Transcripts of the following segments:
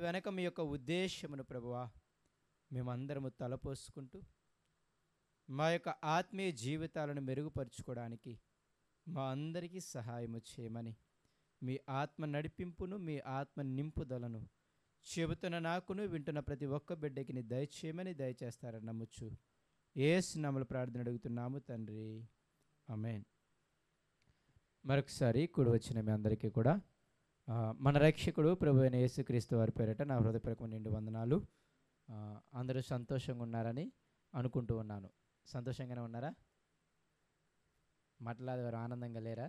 వెనక మీ యొక్క ఉద్దేశమును ప్రభువా మేమందరము తలపోసుకుంటూ మా యొక్క ఆత్మీయ జీవితాలను మెరుగుపరుచుకోవడానికి మా అందరికీ సహాయము చేయమని మీ ఆత్మ నడిపింపును మీ ఆత్మ నింపుదలను చెబుతున్న నాకును వింటున్న ప్రతి ఒక్క బిడ్డకి నీ దయచేయమని దయచేస్తారని నమ్ముచ్చు యేసు నామములో ప్రార్థన అడుగుతున్నాము తండ్రి, ఆమేన్. మరొకసారి కూడి వచ్చిన మీ అందరికీ కూడా మన రక్షకుడు ప్రభు అయిన యేసుక్రీస్తు వారి పేరిట నా హృదయపూర్వక నిండు వందనాలు. అందరూ సంతోషంగా ఉన్నారని అనుకుంటూ ఉన్నాను. సంతోషంగానే ఉన్నారా? మాట్లాడేవారు ఆనందంగా లేరా?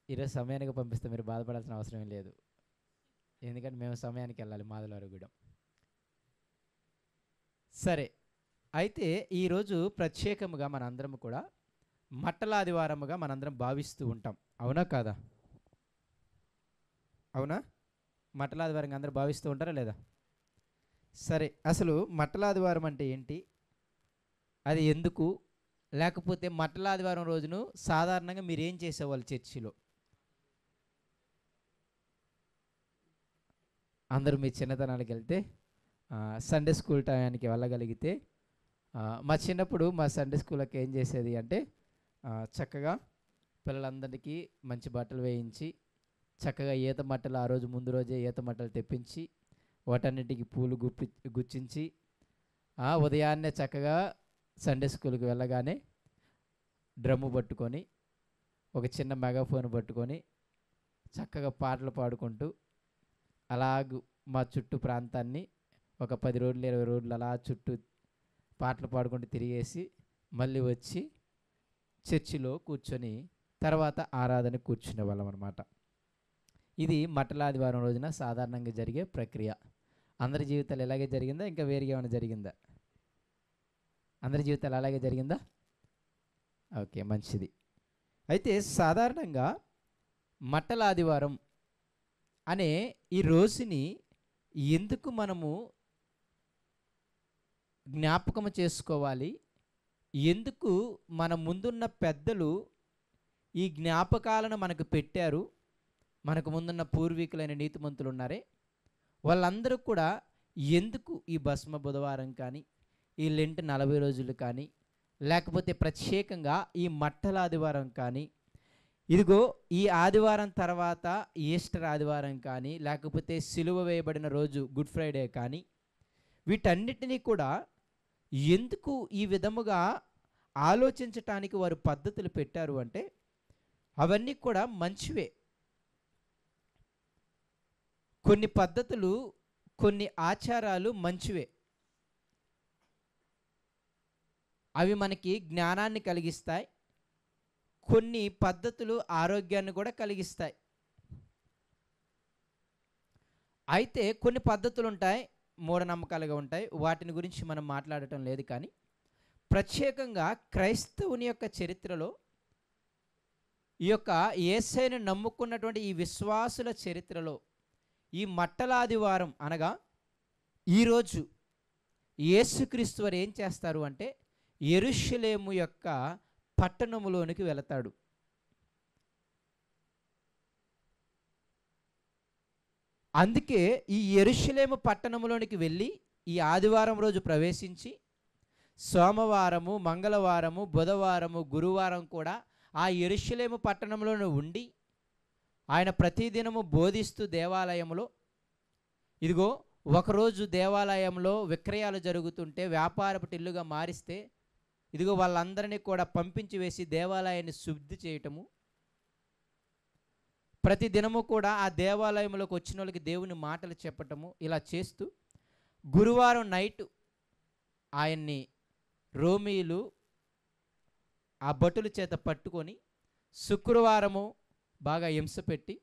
ఈరోజు సమయానికి పంపిస్తే మీరు బాధపడాల్సిన అవసరం లేదు, ఎందుకంటే మేము సమయానికి వెళ్ళాలి మాదలవరగూడెం. సరే, అయితే ఈరోజు ప్రత్యేకముగా మనందరం కూడా మట్టల ఆదివారముగా మనందరం భావిస్తూ ఉంటాం, అవునా కాదా? అవునా? మట్టల ఆదివారంగా అందరూ భావిస్తూ ఉంటారా లేదా? సరే, అసలు మట్టల ఆదివారం అంటే ఏంటి, అది ఎందుకు, లేకపోతే మట్టల ఆదివారం రోజును సాధారణంగా మీరు ఏం చేసేవాళ్ళు చర్చిలో? అందరూ మీ చిన్నతనానికి వెళ్తే సండే స్కూల్ టయానికి వెళ్ళగలిగితే, మా చిన్నప్పుడు మా సండే స్కూల్కి ఏం చేసేది అంటే చక్కగా పిల్లలందరికీ మంచి బట్టలు వేయించి చక్కగా ఈత మట్టలు ఆ రోజు ముందు రోజే ఈత మట్టలు తెప్పించి వాటన్నిటికి పూలు గుచ్చించి ఉదయాన్నే చక్కగా సండే స్కూల్కి వెళ్ళగానే డ్రమ్ము పట్టుకొని ఒక చిన్న మెగాఫోన్ పట్టుకొని చక్కగా పాటలు పాడుకుంటూ అలాగూ మా చుట్టూ ప్రాంతాన్ని ఒక 10 రోడ్లు 20 రోడ్లు అలా చుట్టూ పాటలు పాడుకుంటూ తిరిగేసి మళ్ళీ వచ్చి చర్చిలో కూర్చొని తర్వాత ఆరాధన కూర్చునే వాళ్ళం అనమాట. ఇది మట్టల ఆదివారం రోజున సాధారణంగా జరిగే ప్రక్రియ. అందరి జీవితాలు ఎలాగే జరిగిందా, ఇంకా వేరుగా ఏమైనా జరిగిందా? అందరి జీవితాలు అలాగే జరిగిందా? ఓకే, మంచిది. అయితే సాధారణంగా మట్టల ఆదివారం అనే ఈ రోజుని ఎందుకు మనము జ్ఞాపకం చేసుకోవాలి, ఎందుకు మన ముందున్న పెద్దలు ఈ జ్ఞాపకాలను మనకు పెట్టారు, మనకు ముందున్న పూర్వీకులైన నీతిమంతులు ఉన్నారే వాళ్ళందరూ కూడా ఎందుకు ఈ భస్మ బుధవారం కానీ ఈ లెంట్ 40 రోజులు కానీ లేకపోతే ప్రత్యేకంగా ఈ మట్టల ఆదివారం కానీ, ఇదిగో ఈ ఆదివారం తర్వాత ఈస్టర్ ఆదివారం కానీ లేకపోతే సిలువ వేయబడిన రోజు గుడ్ ఫ్రైడే కానీ వీటన్నిటినీ కూడా ఎందుకు ఈ విధముగా ఆలోచించటానికి వారు పద్ధతులు పెట్టారు అంటే అవన్నీ కూడా మంచివే. కొన్ని పద్ధతులు కొన్ని ఆచారాలు మంచివే, అవి మనకి జ్ఞానాన్ని కలిగిస్తాయి. కొన్ని పద్ధతులు ఆరోగ్యాన్ని కూడా కలిగిస్తాయి. అయితే కొన్ని పద్ధతులు ఉంటాయి మూఢనమ్మకాలుగా ఉంటాయి, వాటిని గురించి మనం మాట్లాడటం లేదు. కానీ ప్రత్యేకంగా క్రైస్తవుని యొక్క చరిత్రలో ఈ యొక్క యేసయ్యను నమ్ముకున్నటువంటి ఈ విశ్వాసుల చరిత్రలో ఈ మట్టల ఆదివారం అనగా ఈరోజు యేసుక్రీస్తు వారు ఏం చేస్తారు అంటే యెరూషలేము యొక్క పట్టణములోనికి వెళతాడు. అందుకే ఈ యెరూషలేము పట్టణంలోనికి వెళ్ళి ఈ ఆదివారం రోజు ప్రవేశించి సోమవారము మంగళవారము బుధవారము గురువారం కూడా ఆ యెరూషలేము పట్టణంలోనే ఉండి ఆయన ప్రతిదినము బోధిస్తూ దేవాలయంలో, ఇదిగో ఒకరోజు దేవాలయంలో విక్రయాలు జరుగుతుంటే వ్యాపారపు టిల్లుగా మారిస్తే ఇదిగో వాళ్ళందరినీ కూడా పంపించి వేసి దేవాలయాన్ని శుద్ధి చేయటము, ప్రతి దినము కూడా ఆ దేవాలయంలోకి వచ్చిన వాళ్ళకి దేవుని మాటలు చెప్పటము, ఇలా చేస్తూ గురువారం నైట్ ఆయన్ని రోమీలు ఆ భటుల చేత పట్టుకొని శుక్రవారము బాగా హింస పెట్టి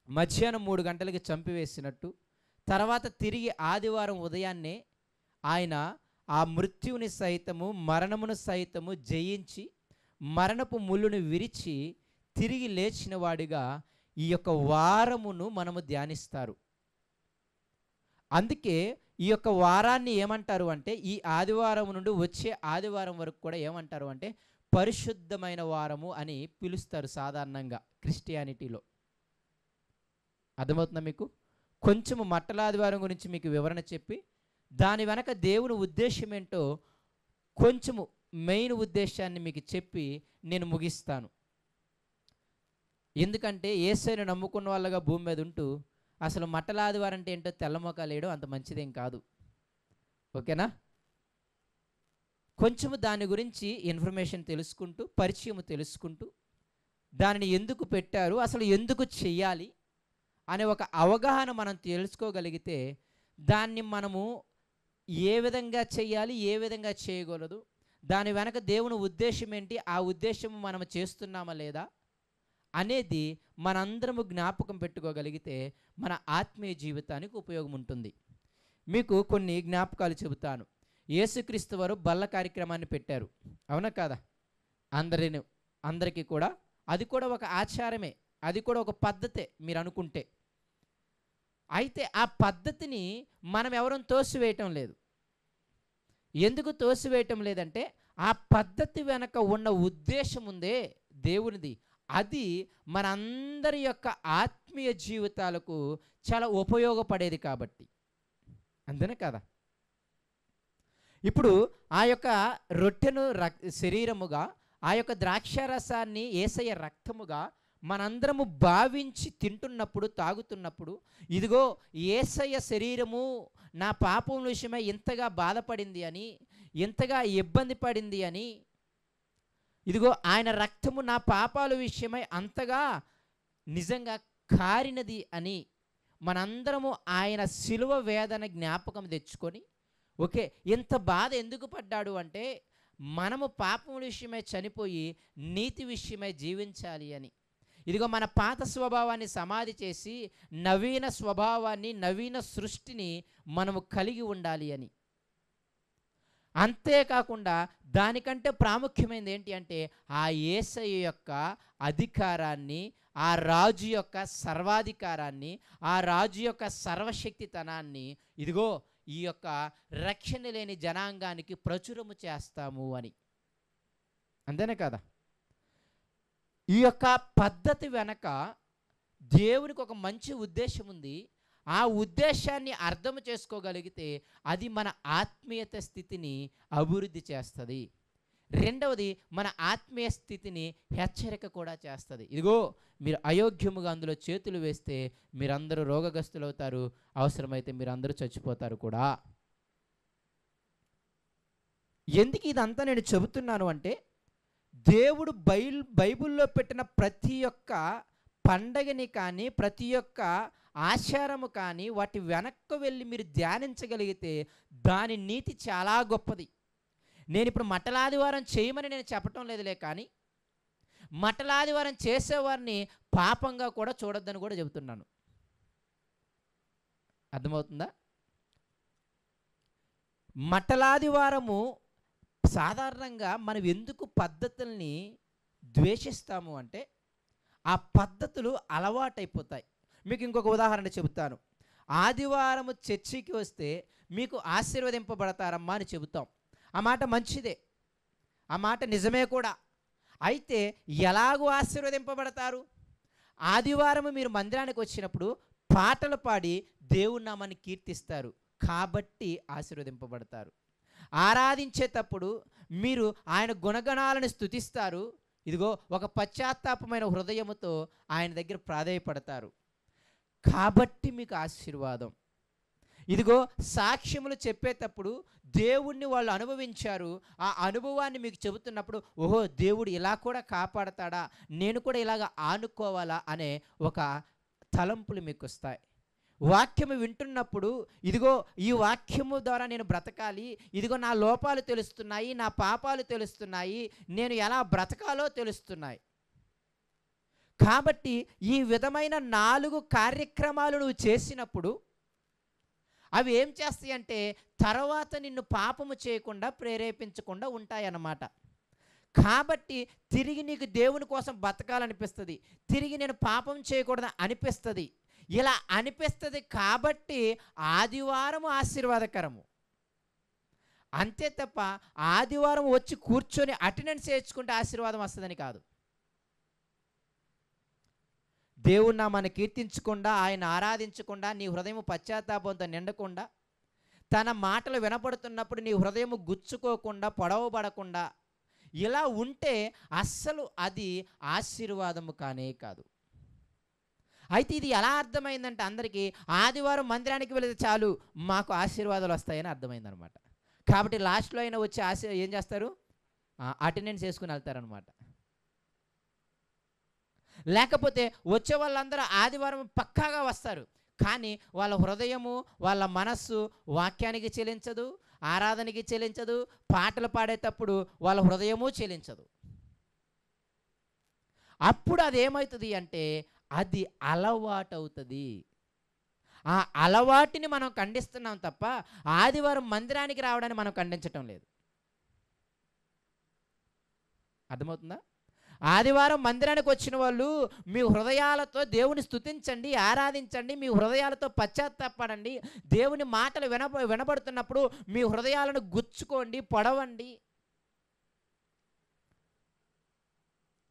మధ్యాహ్నం 3 గంటలకి చంపివేసినట్టు, తర్వాత తిరిగి ఆదివారం ఉదయాన్నే ఆయన ఆ మృత్యువుని సైతము మరణమును సైతము జయించి మరణపు ముళ్ళును విరిచి తిరిగి లేచిన వాడిగా ఈ యొక్క వారమును మనము ధ్యానిస్తారు. అందుకే ఈ యొక్క వారాన్ని ఏమంటారు అంటే ఈ ఆదివారం నుండి వచ్చే ఆదివారం వరకు కూడా ఏమంటారు అంటే పరిశుద్ధమైన వారము అని పిలుస్తారు సాధారణంగా క్రిస్టియానిటీలో. అర్థమవుతుందా మీకు? కొంచెము మట్టలాదివారం గురించి మీకు వివరణ చెప్పి దాని వెనక దేవుని ఉద్దేశం ఏంటో కొంచెము మెయిన్ ఉద్దేశాన్ని మీకు చెప్పి నేను ముగిస్తాను. ఎందుకంటే యేసుని నమ్ముకున్న వాళ్ళగా భూమి మీద ఉంటూ అసలు మట్టలాదివారం అంటే ఏంటో తెల్లమొకాలు వేయడం అంత మంచిదేం కాదు. ఓకేనా? కొంచెము దాని గురించి ఇన్ఫర్మేషన్ తెలుసుకుంటూ, పరిచయం తెలుసుకుంటూ, దానిని ఎందుకు పెట్టారు, అసలు ఎందుకు చెయ్యాలి అనే ఒక అవగాహన మనం తెలుసుకోగలిగితే దాన్ని మనము ఏ విధంగా చేయాలి, ఏ విధంగా చేయకూడదు, దాని వెనక దేవుని ఉద్దేశం ఏంటి, ఆ ఉద్దేశం మనం చేస్తున్నామా లేదా అనేది మనందరము జ్ఞాపకం పెట్టుకోగలిగితే మన ఆత్మీయ జీవితానికి ఉపయోగం ఉంటుంది. మీకు కొన్ని జ్ఞాపకాలు చెబుతాను. యేసుక్రీస్తు వారు బల్ల కార్యక్రమాన్ని పెట్టారు, అవునా కాదా? అందరికీ కూడా అది కూడా ఒక ఆచారమే, అది కూడా ఒక పద్ధతే మీరు అనుకుంటే. అయితే ఆ పద్ధతిని మనం ఎవరూ తోసివేయటం లేదు. ఎందుకు తోసివేయటం లేదంటే ఆ పద్ధతి వెనక ఉన్న ఉద్దేశం ఉందే దేవునిది, అది మనందరి యొక్క ఆత్మీయ జీవితాలకు చాలా ఉపయోగపడేది కాబట్టి. అంతేనే కదా? ఇప్పుడు ఆ యొక్క రొట్టెను శరీరముగా, ఆ యొక్క ద్రాక్షారసాన్ని యేసయ్య రక్తముగా మనందరము భావించి తింటున్నప్పుడు, తాగుతున్నప్పుడు, ఇదిగో యేసయ్య శరీరము నా పాపం విషయమై ఇంతగా బాధపడింది అని, ఇంతగా ఇబ్బంది పడింది అని, ఇదిగో ఆయన రక్తము నా పాపాల విషయమై అంతగా నిజంగా కారినది అని మనందరము ఆయన శిలువ వేదన జ్ఞాపకం తెచ్చుకొని, ఓకే ఇంత బాధ ఎందుకు పడ్డాడు అంటే మనము పాపం విషయమై చనిపోయి నీతి విషయమై జీవించాలి అని, ఇదిగో మన పాత స్వభావాన్ని సమాధి చేసి నవీన స్వభావాన్ని, నవీన సృష్టిని మనము కలిగి ఉండాలి అని. అంతేకాకుండా దానికంటే ప్రాముఖ్యమైనది ఏంటి అంటే ఆ యేసయ్య యొక్క అధికారాన్ని, ఆ రాజు యొక్క సర్వాధికారాన్ని, ఆ రాజు యొక్క సర్వశక్తితనాన్ని ఇదిగో ఈ యొక్క రక్షణ లేని జనాంగానికి ప్రచురము చేస్తాము అని. అంతేనే కదా? ఈ యొక్క పద్ధతి వెనక దేవునికి ఒక మంచి ఉద్దేశం ఉంది. ఆ ఉద్దేశాన్ని అర్థం చేసుకోగలిగితే అది మన ఆత్మీయత స్థితిని అభివృద్ధి చేస్తుంది. రెండవది మన ఆత్మీయ స్థితిని హెచ్చరిక కూడా చేస్తుంది. ఇదిగో మీరు అయోగ్యముగా అందులో చేతులు వేస్తే మీరందరూ రోగగ్రస్తులు అవుతారు, అవసరమైతే మీరందరూ చచ్చిపోతారు కూడా. ఎందుకు ఇదంతా నేను చెబుతున్నాను అంటే దేవుడు బైబిల్లో పెట్టిన ప్రతి ఒక్క పండగని కానీ, ప్రతి ఒక్క ఆచారము కానీ వాటి వెనక్కు వెళ్ళి మీరు ధ్యానించగలిగితే దాని నీతి చాలా గొప్పది. నేను ఇప్పుడు మట్టలాదివారం చేయమని నేను చెప్పటం లేదులే, కానీ మట్టలాదివారం చేసేవారిని పాపంగా కూడా చూడొద్దని కూడా చెబుతున్నాను. అర్థమవుతుందా? మట్టలాదివారము సాధారణంగా మనం ఎందుకు పద్ధతుల్ని ద్వేషిస్తాము అంటే ఆ పద్ధతులు అలవాటైపోతాయి. మీకు ఇంకొక ఉదాహరణ చెబుతాను. ఆదివారము చర్చికి వస్తే మీకు ఆశీర్వదింపబడతారమ్మా అని చెబుతాం. ఆ మాట మంచిదే, ఆ మాట నిజమే కూడా. అయితే ఎలాగూ ఆశీర్వదింపబడతారు? ఆదివారం మీరు మందిరానికి వచ్చినప్పుడు పాటలు పాడి దేవుని నామాన్ని కీర్తిస్తారు కాబట్టి ఆశీర్వదింపబడతారు. ఆరాధించేటప్పుడు మీరు ఆయన గుణగణాలను స్తుతిస్తారు, ఇదిగో ఒక పశ్చాత్తాపమైన హృదయముతో ఆయన దగ్గర ప్రాధేయపడతారు కాబట్టి మీకు ఆశీర్వాదం. ఇదిగో సాక్ష్యములు చెప్పేటప్పుడు దేవుణ్ణి వాళ్ళు అనుభవించారు, ఆ అనుభవాన్ని మీకు చెబుతున్నప్పుడు ఓహో దేవుడు ఇలా కూడా కాపాడతాడా, నేను కూడా ఇలాగ ఆనుకోవాలా అనే ఒక తలంపులు మీకు వస్తాయి. వాక్యము వింటున్నప్పుడు ఇదిగో ఈ వాక్యము ద్వారా నేను బ్రతకాలి, ఇదిగో నా లోపాలు తెలుస్తున్నాయి, నా పాపాలు తెలుస్తున్నాయి, నేను ఎలా బ్రతకాలో తెలుస్తున్నాయి. కాబట్టి ఈ విధమైన 4 కార్యక్రమాలు నువ్వు చేసినప్పుడు అవి ఏం చేస్తాయి అంటే తర్వాత నిన్ను పాపము చేయకుండా ప్రేరేపించకుండా ఉంటాయన్నమాట. కాబట్టి తిరిగి నీకు దేవుని కోసం బతకాలనిపిస్తుంది, తిరిగి నేను పాపం చేయకూడదు అనిపిస్తుంది. ఇలా అనిపిస్తుంది కాబట్టి ఆదివారము ఆశీర్వాదకరము. అంతే తప్ప ఆదివారం వచ్చి కూర్చొని అటెండెన్స్ వేయించుకుంటే ఆశీర్వాదం వస్తుందని కాదు. దేవుని నామాన్ని కీర్తించకుండా, ఆయన ఆరాధించకుండా, నీ హృదయం పశ్చాత్తాపంతో నిండకుండా, తన మాటలు వినపడుతున్నప్పుడు నీ హృదయం గుచ్చుకోకుండా, పొడవబడకుండా ఇలా ఉంటే అస్సలు అది ఆశీర్వాదము కానే కాదు. అయితే ఇది ఎలా అర్థమైందంటే అందరికీ ఆదివారం మందిరానికి వెళితే చాలు మాకు ఆశీర్వాదాలు వస్తాయని అర్థమైందనమాట. కాబట్టి లాస్ట్లో అయినా వచ్చి ఏం చేస్తారు, అటెండెన్స్ వేసుకుని వెళ్తారనమాట. లేకపోతే వచ్చే వాళ్ళందరూ ఆదివారం పక్కాగా వస్తారు, కానీ వాళ్ళ హృదయము, వాళ్ళ మనస్సు వాక్యానికి చెలించదు, ఆరాధనకి చెలించదు, పాటలు పాడేటప్పుడు వాళ్ళ హృదయము చెలించదు. అప్పుడు అదేమవుతుంది అంటే అది అలవాటు అవుతుంది. ఆ అలవాటుని మనం ఖండిస్తున్నాం తప్ప ఆదివారం మందిరానికి రావడాన్ని మనం ఖండించటం లేదు. అర్థమవుతుందా? ఆదివారం మందిరానికి వచ్చిన వాళ్ళు మీ హృదయాలతో దేవుని స్తుతించండి, ఆరాధించండి, మీ హృదయాలతో పశ్చాత్తాపడండి, దేవుని మాటలు వినబడుతున్నప్పుడు మీ హృదయాలను గుచ్చుకోండి, పొడవండి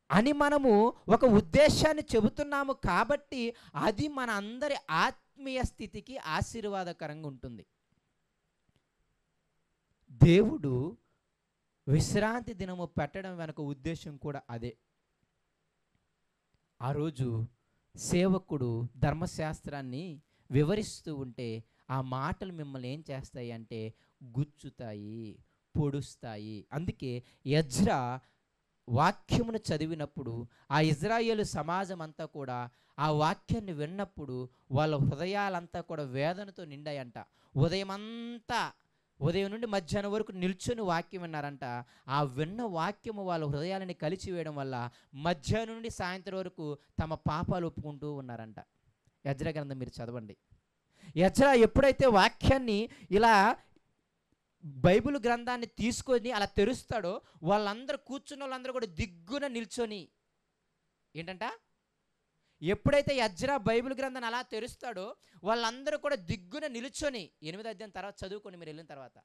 అని మనము ఒక ఉద్దేశాన్ని చెబుతున్నాము. కాబట్టి అది మన అందరి ఆత్మీయ స్థితికి ఆశీర్వాదకరంగా ఉంటుంది. దేవుడు విశ్రాంతి దినము పెట్టడం వెనక ఉద్దేశం కూడా అదే. ఆ రోజు సేవకుడు ధర్మశాస్త్రాన్ని వివరిస్తూ ఉంటే ఆ మాటలు మిమ్మల్ని ఏం చేస్తాయి అంటే గుచ్చుతాయి, పొడుస్తాయి. అందుకే ఎజ్రా వాక్యమును చదివినప్పుడు ఆ ఇజ్రాయేలు సమాజం అంతా కూడా ఆ వాక్యాన్ని విన్నప్పుడు వాళ్ళ హృదయాలంతా కూడా వేదనతో నిండాయంట. ఉదయం నుండి మధ్యాహ్నం వరకు నిల్చొని వాక్యం విన్నారంట. ఆ విన్న వాక్యము వాళ్ళ హృదయాలని కలిసివేయడం వల్ల మధ్యాహ్నం నుండి సాయంత్రం వరకు తమ పాపాలు ఒప్పుకుంటూ ఉన్నారంట. ఎజ్రా గ్రంథం మీరు చదవండి. ఎజ్రా ఎప్పుడైతే వాక్యాన్ని ఇలా బైబిల్ గ్రంథాన్ని తీసుకొని అలా తెరుస్తాడో వాళ్ళందరూ కూర్చున్న వాళ్ళందరూ కూడా దిగ్గున నిల్చొని ఏంటంట, ఎప్పుడైతే ఎజ్రా బైబిల్ గ్రంథాన్ని అలా తెరుస్తాడో వాళ్ళందరూ కూడా దిగ్గున నిల్చొని 8వ అధ్యాయం తర్వాత చదువుకోండి మీరు వెళ్ళిన తర్వాత.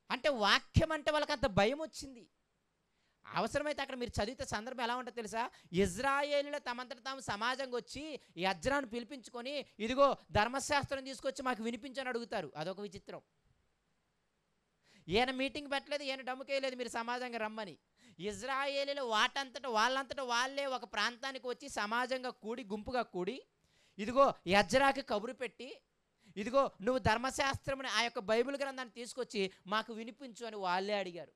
అంటే వాక్యం అంటే వాళ్ళకి అంత భయం వచ్చింది. అవసరమైతే అక్కడ మీరు చదివితే సందర్భం ఎలా ఉంటుందో తెలుసా? ఇజ్రాయేలీలు తమంతట తాము సమాజంగా వచ్చి ఈ ఎజ్రాను పిలిపించుకొని ఇదిగో ధర్మశాస్త్రం తీసుకొచ్చి మాకు వినిపించని అడుగుతారు. అదొక విచిత్రం. ఈయన మీటింగ్ పెట్టలేదు, ఈయన డమ్ముకేయలేదు మీరు సమాజంగా రమ్మని. ఇజ్రాయేలీలు వాళ్ళంతటా వాళ్ళే ఒక ప్రాంతానికి వచ్చి సమాజంగా కూడి, గుంపుగా కూడి ఇదిగో ఎజ్రాకి కబురు పెట్టి ఇదిగో నువ్వు ధర్మశాస్త్రముని ఆ యొక్క బైబిల్ గ్రంథాన్ని తీసుకొచ్చి మాకు వినిపించు అని వాళ్ళే అడిగారు.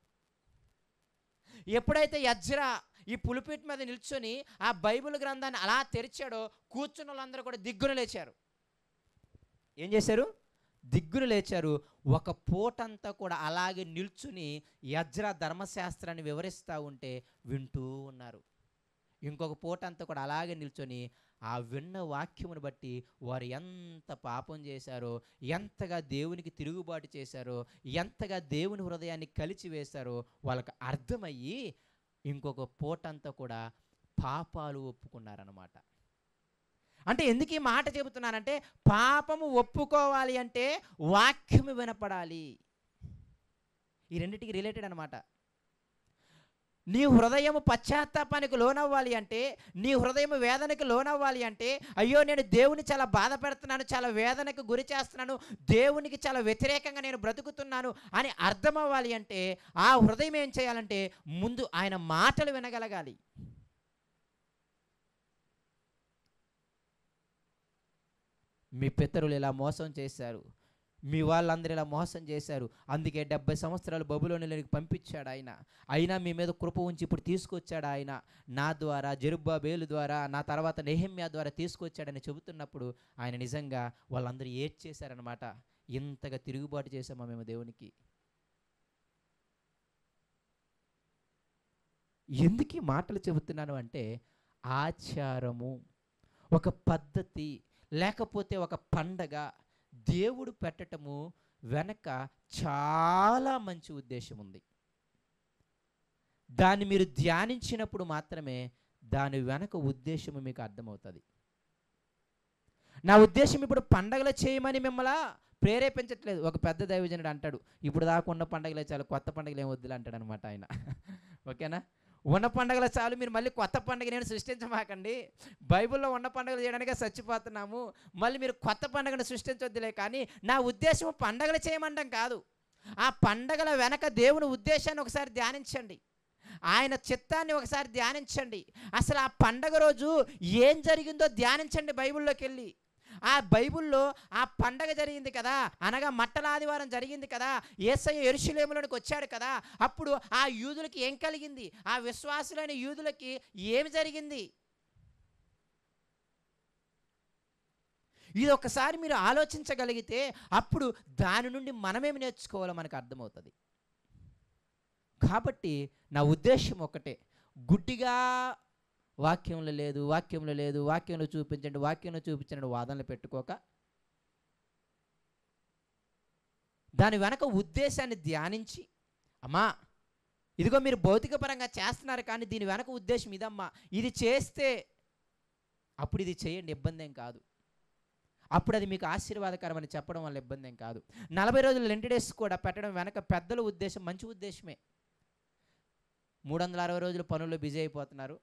ఎప్పుడైతే ఎజ్రా ఈ పులిపిట్ మీద నిల్చొని ఆ బైబిల్ గ్రంథాన్ని అలా తెరిచాడో కూర్చున్న వాళ్ళందరూ కూడా దిగ్గున లేచారు. ఏం చేశారు? దిగ్గున లేచారు. ఒక పూటంతా కూడా అలాగే నిల్చుని ఎజ్రా ధర్మశాస్త్రాన్ని వివరిస్తూ ఉంటే వింటూ ఉన్నారు. ఇంకొక పూటంతా కూడా అలాగే నిల్చొని ఆ విన్న వాక్యమును బట్టి వారు ఎంత పాపం చేశారో, ఎంతగా దేవునికి తిరుగుబాటు చేశారో, ఎంతగా దేవుని హృదయాన్ని కలిచివేశారో వాళ్ళకి అర్థమయ్యి ఇంకొక పూటంతా కూడా పాపాలు ఒప్పుకున్నారన్నమాట. అంటే ఎందుకు ఈ మాట చెబుతున్నానంటే పాపము ఒప్పుకోవాలి అంటే వాక్యము వినపడాలి. ఈ రెండింటికి రిలేటెడ్ అనమాట. నీ హృదయము పశ్చాత్తాపానికి లోనవ్వాలి అంటే, నీ హృదయము వేదనకి లోనవ్వాలి అంటే, అయ్యో నేను దేవుని చాలా బాధ పెడుతున్నాను, చాలా వేదనకు గురి చేస్తున్నాను, దేవునికి చాలా వ్యతిరేకంగా నేను బ్రతుకుతున్నాను అని అర్థమవ్వాలి అంటే ఆ హృదయం ఏం చేయాలంటే ముందు ఆయన మాటలు వినగలగాలి. మీ పితరులు ఇలా మోసం చేశారు, మీ వాళ్ళందరూ ఇలా మోసం చేశారు, అందుకే 70 సంవత్సరాలు బబులోనులోకి పంపించాడు ఆయన. అయినా మీ మీద కృప ఉంచి ఇప్పుడు తీసుకొచ్చాడు ఆయన, నా ద్వారా, జెరుబ్బాబేలు ద్వారా, నా తర్వాత నెహెమ్యా ద్వారా తీసుకొచ్చాడని చెబుతున్నప్పుడు ఆయన నిజంగా వాళ్ళందరూ ఏడ్చేశారనమాట. ఇంతగా తిరుగుబాటు చేశామా మేము దేవునికి? ఎందుకు ఈ మాటలు చెబుతున్నాను అంటే ఆచారము, ఒక పద్ధతి, లేకపోతే ఒక పండగ దేవుడు పెట్టటము వెనక చాలా మంచి ఉద్దేశం ఉంది. దాన్ని మీరు ధ్యానించినప్పుడు మాత్రమే దాని వెనక ఉద్దేశము మీకు అర్థమవుతుంది. నా ఉద్దేశం ఇప్పుడు పండగలు చేయమని మిమ్మల్ని ప్రేరేపించట్లేదు. ఒక పెద్ద దైవజనుడు అంటాడు, ఇప్పుడు దాకా ఉన్న పండగలే చాలు, కొత్త పండుగలు ఏం వద్దులే అంటాడు అనమాట ఆయన. ఓకేనా? ఉన్న పండుగలు చాలు, మీరు మళ్ళీ కొత్త పండుగ నేను సృష్టించమాకండి. బైబిల్లో ఉన్న పండుగలు చేయడానికే చచ్చిపోతున్నాము, మళ్ళీ మీరు కొత్త పండుగను సృష్టించొద్దులే. కానీ నా ఉద్దేశం పండగలు చేయమండం కాదు. ఆ పండగల వెనక దేవుని ఉద్దేశాన్ని ఒకసారి ధ్యానించండి, ఆయన చిత్తాన్ని ఒకసారి ధ్యానించండి. అసలు ఆ పండగ రోజు ఏం జరిగిందో ధ్యానించండి బైబిల్లోకి వెళ్ళి. ఆ బైబిల్లో ఆ పండగ జరిగింది కదా, అనగా మట్టల ఆదివారం జరిగింది కదా, యేసయ్య యెరూషలేములోనికి వచ్చాడు కదా, అప్పుడు ఆ యూదులకి ఏం కలిగింది, ఆ విశ్వాసులైన యూదులకి ఏమి జరిగింది, ఇది ఒకసారి మీరు ఆలోచించగలిగితే అప్పుడు దాని నుండి మనమేమి నేర్చుకోవాలో మనకు అర్థమవుతుంది. కాబట్టి నా ఉద్దేశం ఒకటే, గుడ్డిగా వాక్యంలో లేదు, వాక్యంలో లేదు, వాక్యంలో చూపించండి, వాక్యంలో చూపించండి వాదనలు పెట్టుకోక, దాని వెనక ఉద్దేశాన్ని ధ్యానించి, అమ్మా ఇదిగో మీరు భౌతిక పరంగా చేస్తున్నారు కానీ దీని వెనక ఉద్దేశం ఇదమ్మా, ఇది చేస్తే అప్పుడు ఇది చేయండి, ఇబ్బంది ఏం కాదు, అప్పుడు అది మీకు ఆశీర్వాదకరం అని చెప్పడం వల్ల ఇబ్బంది ఏం కాదు. 40 రోజులు లెంట్ డేస్ కూడా పెట్టడం వెనక పెద్దల ఉద్దేశం మంచి ఉద్దేశమే. 360 రోజులు పనుల్లో బిజీ అయిపోతున్నారు,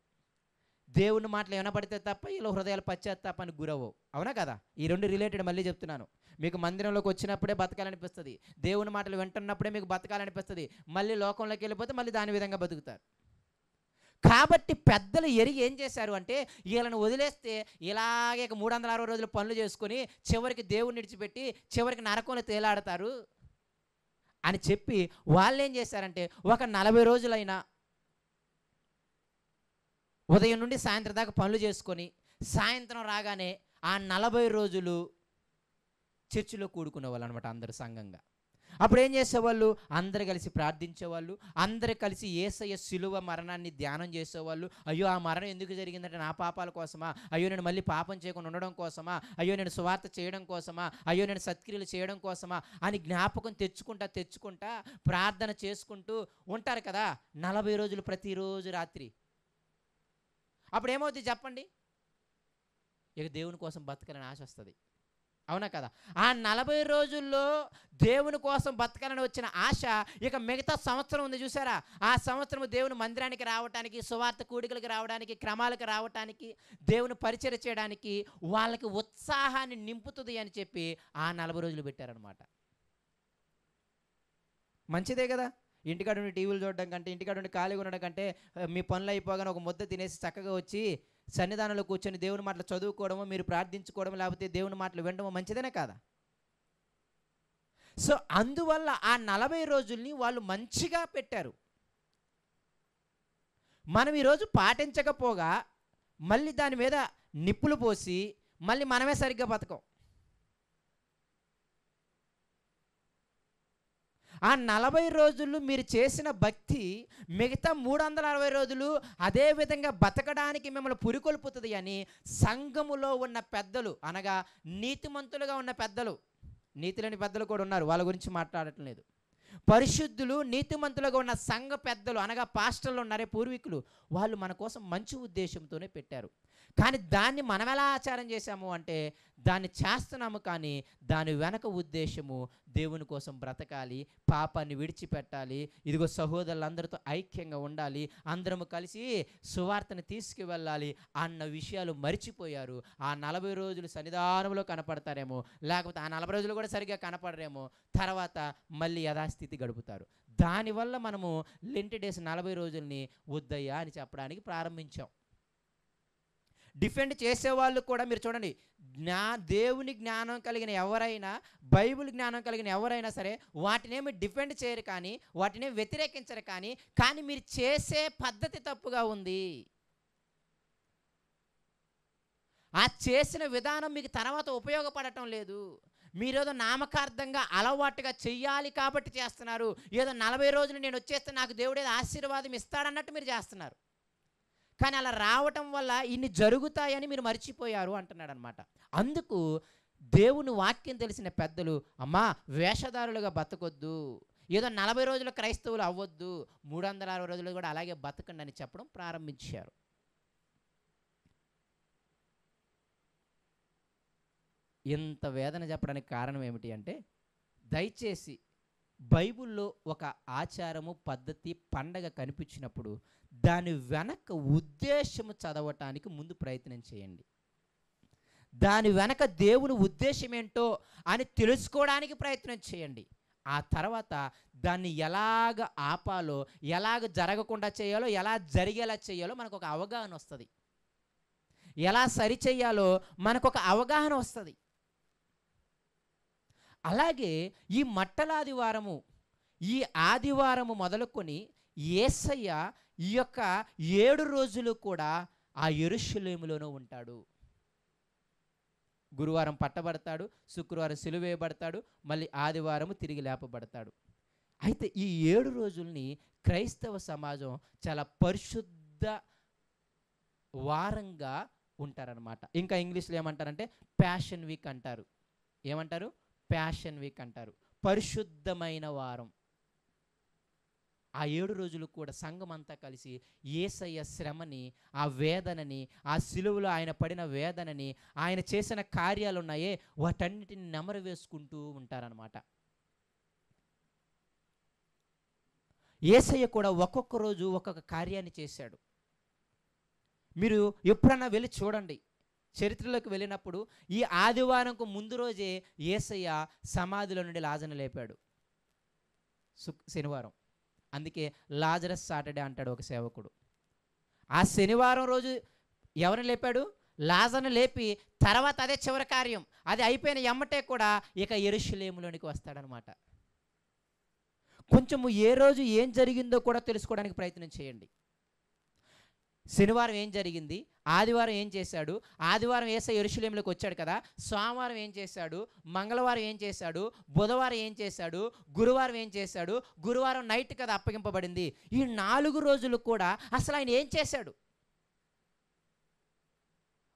దేవుని మాటలు వినపడితే తప్ప వీళ్ళ హృదయాలు పశ్చాత్తాపానికి గురవు. అవునా కదా? ఈ రెండు రిలేటెడ్ మళ్ళీ చెప్తున్నాను. మీకు మందిరంలోకి వచ్చినప్పుడే బతకాలనిపిస్తుంది, దేవుని మాటలు వింటున్నప్పుడే మీకు బతకాలనిపిస్తుంది, మళ్ళీ లోకంలోకి వెళ్ళిపోతే మళ్ళీ దాని విధంగా బతుకుతారు. కాబట్టి పెద్దలు ఎరిగి ఏం చేశారు అంటే, వీళ్ళని వదిలేస్తే ఇలాగే 360 రోజులు పనులు చేసుకొని చివరికి దేవుడిని విడిచిపెట్టి చివరికి నరకంలో తేలాడతారు అని చెప్పి వాళ్ళు ఏం చేశారంటే, ఒక 40 రోజులైనా ఉదయం నుండి సాయంత్రం దాకా పనులు చేసుకొని సాయంత్రం రాగానే ఆ 40 రోజులు చర్చిలో కూడుకునేవాళ్ళు అనమాట, అందరు సంఘంగా. అప్పుడు ఏం చేసేవాళ్ళు, అందరు కలిసి ప్రార్థించేవాళ్ళు, అందరు కలిసి యేసయ్య శిలువ మరణాన్ని ధ్యానం చేసేవాళ్ళు. అయ్యో ఆ మరణం ఎందుకు జరిగిందంటే నా పాపాల కోసమా, అయ్యో నేను మళ్ళీ పాపం చేయకుండా ఉండడం కోసమా, అయ్యో నేను సువార్త చేయడం కోసమా, అయ్యో నేను సత్క్రియలు చేయడం కోసమా అని జ్ఞాపకం తెచ్చుకుంటా ప్రార్థన చేసుకుంటూ ఉంటారు కదా 40 రోజులు, ప్రతిరోజు రాత్రి. అప్పుడు ఏమవుతుంది చెప్పండి, ఇక దేవుని కోసం బతకాలని ఆశ వస్తుంది. అవునా కదా? ఆ 40 రోజుల్లో దేవుని కోసం బతకాలని వచ్చిన ఆశ ఇక మిగతా సంవత్సరం ఉంది చూసారా, ఆ సంవత్సరం దేవుని మందిరానికి రావడానికి, సువార్త కూడికలకు రావడానికి, క్రమాలకు రావడానికి, దేవుని పరిచర్య చేయడానికి వాళ్ళకి ఉత్సాహాన్ని నింపుతుంది అని చెప్పి ఆ 40 రోజులు పెట్టారనమాట. మంచిదే కదా? ఇంటికాడ ఉండి టీవీలు చూడడం కంటే, ఇంటికాడ ఉండి ఖాళీగా ఉండడం కంటే, మీ పనులు అయిపోగానే ఒక ముద్ద తినేసి చక్కగా వచ్చి సన్నిధానంలో కూర్చొని దేవుని మాటలు చదువుకోవడమో, మీరు ప్రార్థించుకోవడం, లేకపోతే దేవుని మాటలు వినడమో మంచిదేనే కాదా? సో అందువల్ల ఆ 40 రోజుల్ని వాళ్ళు మంచిగా పెట్టారు. మనం ఈరోజు పాటించకపోగా మళ్ళీ దాని మీద నిప్పులు పోసి మళ్ళీ మనమే సరిగ్గా బతకం. ఆ 40 రోజులు మీరు చేసిన భక్తి మిగతా 360 రోజులు అదే విధంగా బతకడానికి మిమ్మల్ని పురికొల్పుతుంది అని సంఘములో ఉన్న పెద్దలు, అనగా నీతిమంతులుగా ఉన్న పెద్దలు, నీతిలేని పెద్దలు కూడా ఉన్నారు, వాళ్ళ గురించి మాట్లాడటం లేదు, పరిశుద్ధులు నీతిమంతులుగా ఉన్న సంఘ పెద్దలు అనగా పాస్టర్లు ఉన్నారే, పూర్వీకులు, వాళ్ళు మన కోసం మంచి ఉద్దేశంతోనే పెట్టారు. కానీ దాన్ని మనం ఎలా ఆచారం చేశాము అంటే, దాన్ని చేస్తున్నాము కానీ దాని వెనక ఉద్దేశము దేవుని కోసం బ్రతకాలి, పాపాన్ని విడిచిపెట్టాలి, ఇదిగో సహోదరులందరితో ఐక్యంగా ఉండాలి, అందరము కలిసి సువార్తను తీసుకువెళ్ళాలి అన్న విషయాలు మర్చిపోయారు. ఆ 40 రోజులు సన్నిధానంలో కనపడతారేమో, లేకపోతే ఆ 40 రోజులు కూడా సరిగ్గా కనపడరేమో, తర్వాత మళ్ళీ యథాస్థితి గడుపుతారు. దానివల్ల మనము లెంట్ డేస్ 40 రోజుల్ని వద్దయ్యా అని చెప్పడానికి ప్రారంభించాం. డిఫెండ్ చేసేవాళ్ళు కూడా మీరు చూడండి, దేవుని జ్ఞానం కలిగిన ఎవరైనా, బైబిల్ జ్ఞానం కలిగిన ఎవరైనా సరే వాటినేమి డిఫెండ్ చేయరు, కానీ వాటిని వ్యతిరేకించరు, కానీ మీరు చేసే పద్ధతి తప్పుగా ఉంది, ఆ చేసిన విధానం మీకు తర్వాత ఉపయోగపడటం లేదు, మీరేదో నామకార్థంగా అలవాటుగా చెయ్యాలి కాబట్టి చేస్తున్నారు, ఏదో 40 రోజులు నేను వచ్చేస్తే నాకు దేవుడు ఏదో ఆశీర్వాదం ఇస్తాడన్నట్టు మీరు చేస్తున్నారు, కానీ అలా రావటం వల్ల ఇన్ని జరుగుతాయని మీరు మర్చిపోయారు అంటున్నాడు అనమాట. అందుకు దేవుని వాక్యం తెలిసిన పెద్దలు, అమ్మా వేషధారులుగా బతకొద్దు, ఏదో 40 రోజుల క్రైస్తవులు అవ్వద్దు, 360 రోజులు కూడా అలాగే బతకండి అని చెప్పడం ప్రారంభించారు. ఇంత వేదన చెప్పడానికి కారణం ఏమిటి అంటే, దయచేసి బైబిల్లో ఒక ఆచారము, పద్ధతి, పండగ కనిపించినప్పుడు దాని వెనక ఉద్దేశము చదవటానికి ముందు ప్రయత్నం చేయండి. దాని వెనక దేవుని ఉద్దేశం ఏంటో అని తెలుసుకోవడానికి ప్రయత్నం చేయండి. ఆ తర్వాత దాన్ని ఎలాగ ఆపాలో, ఎలాగ జరగకుండా చేయాలో, ఎలా జరిగేలా చేయాలో మనకు ఒక అవగాహన వస్తుంది. ఎలా సరిచేయాలో మనకు ఒక అవగాహన వస్తుంది. అలాగే ఈ మట్టలాదివారము, ఈ ఆదివారము మొదలుకొని యేసయ్య ఈ యొక్క 7 రోజులు కూడా ఆ యెరూషలేములోనే ఉంటాడు. గురువారం పట్టబడతాడు, శుక్రవారం సిలువ వేయబడతాడు, మళ్ళీ ఆదివారము తిరిగి లేపబడతాడు. అయితే ఈ 7 రోజుల్ని క్రైస్తవ సమాజం చాలా పరిశుద్ధ వారంగా ఉంటారనమాట. ఇంకా ఇంగ్లీష్లో ఏమంటారంటే ప్యాషన్ వీక్ అంటారు. ఏమంటారు? ప్యాషన్ వీక్ అంటారు. పరిశుద్ధమైన వారం. ఆ 7 రోజులు కూడా సంఘం అంతా కలిసి యేసయ్య శ్రమని, ఆ వేదనని, ఆ సిలువలో ఆయన పడిన వేదనని, ఆయన చేసిన కార్యాలు ఉన్నాయే వాటన్నిటిని నెమరు వేసుకుంటూ ఉంటారనమాట. యేసయ్య కూడా ఒక్కొక్క రోజు ఒక్కొక్క కార్యాన్ని చేశాడు. మీరు ఎప్పుడన్నా వెళ్ళి చూడండి. చరిత్రలోకి వెళ్ళినప్పుడు ఈ ఆదివారంకు ముందు రోజే యేసయ్య సమాధిలో నుండి లాజరును లేపాడు. శనివారం. అందుకే లాజరస్ సాటర్డే అంటాడు ఒక సేవకుడు. ఆ శనివారం రోజు ఎవరిని లేపాడు? లాజరును లేపి తర్వాత అదే చివరి కార్యం. అది అయిపోయిన ఎమ్మటే కూడా ఇక యెరూషలేములోనికి వస్తాడనమాట. కొంచెము ఏ రోజు ఏం జరిగిందో కూడా తెలుసుకోవడానికి ప్రయత్నం చేయండి. శనివారం ఏం జరిగింది, ఆదివారం ఏం చేశాడు, ఆదివారం యేసయ్య యెరూషలేములోకి వచ్చాడు కదా, సోమవారం ఏం చేశాడు, మంగళవారం ఏం చేశాడు, బుధవారం ఏం చేశాడు, గురువారం ఏం చేశాడు, గురువారం నైట్ కదా అప్పగింపబడింది. ఈ 4 రోజులు కూడా అసలు ఆయన ఏం చేశాడు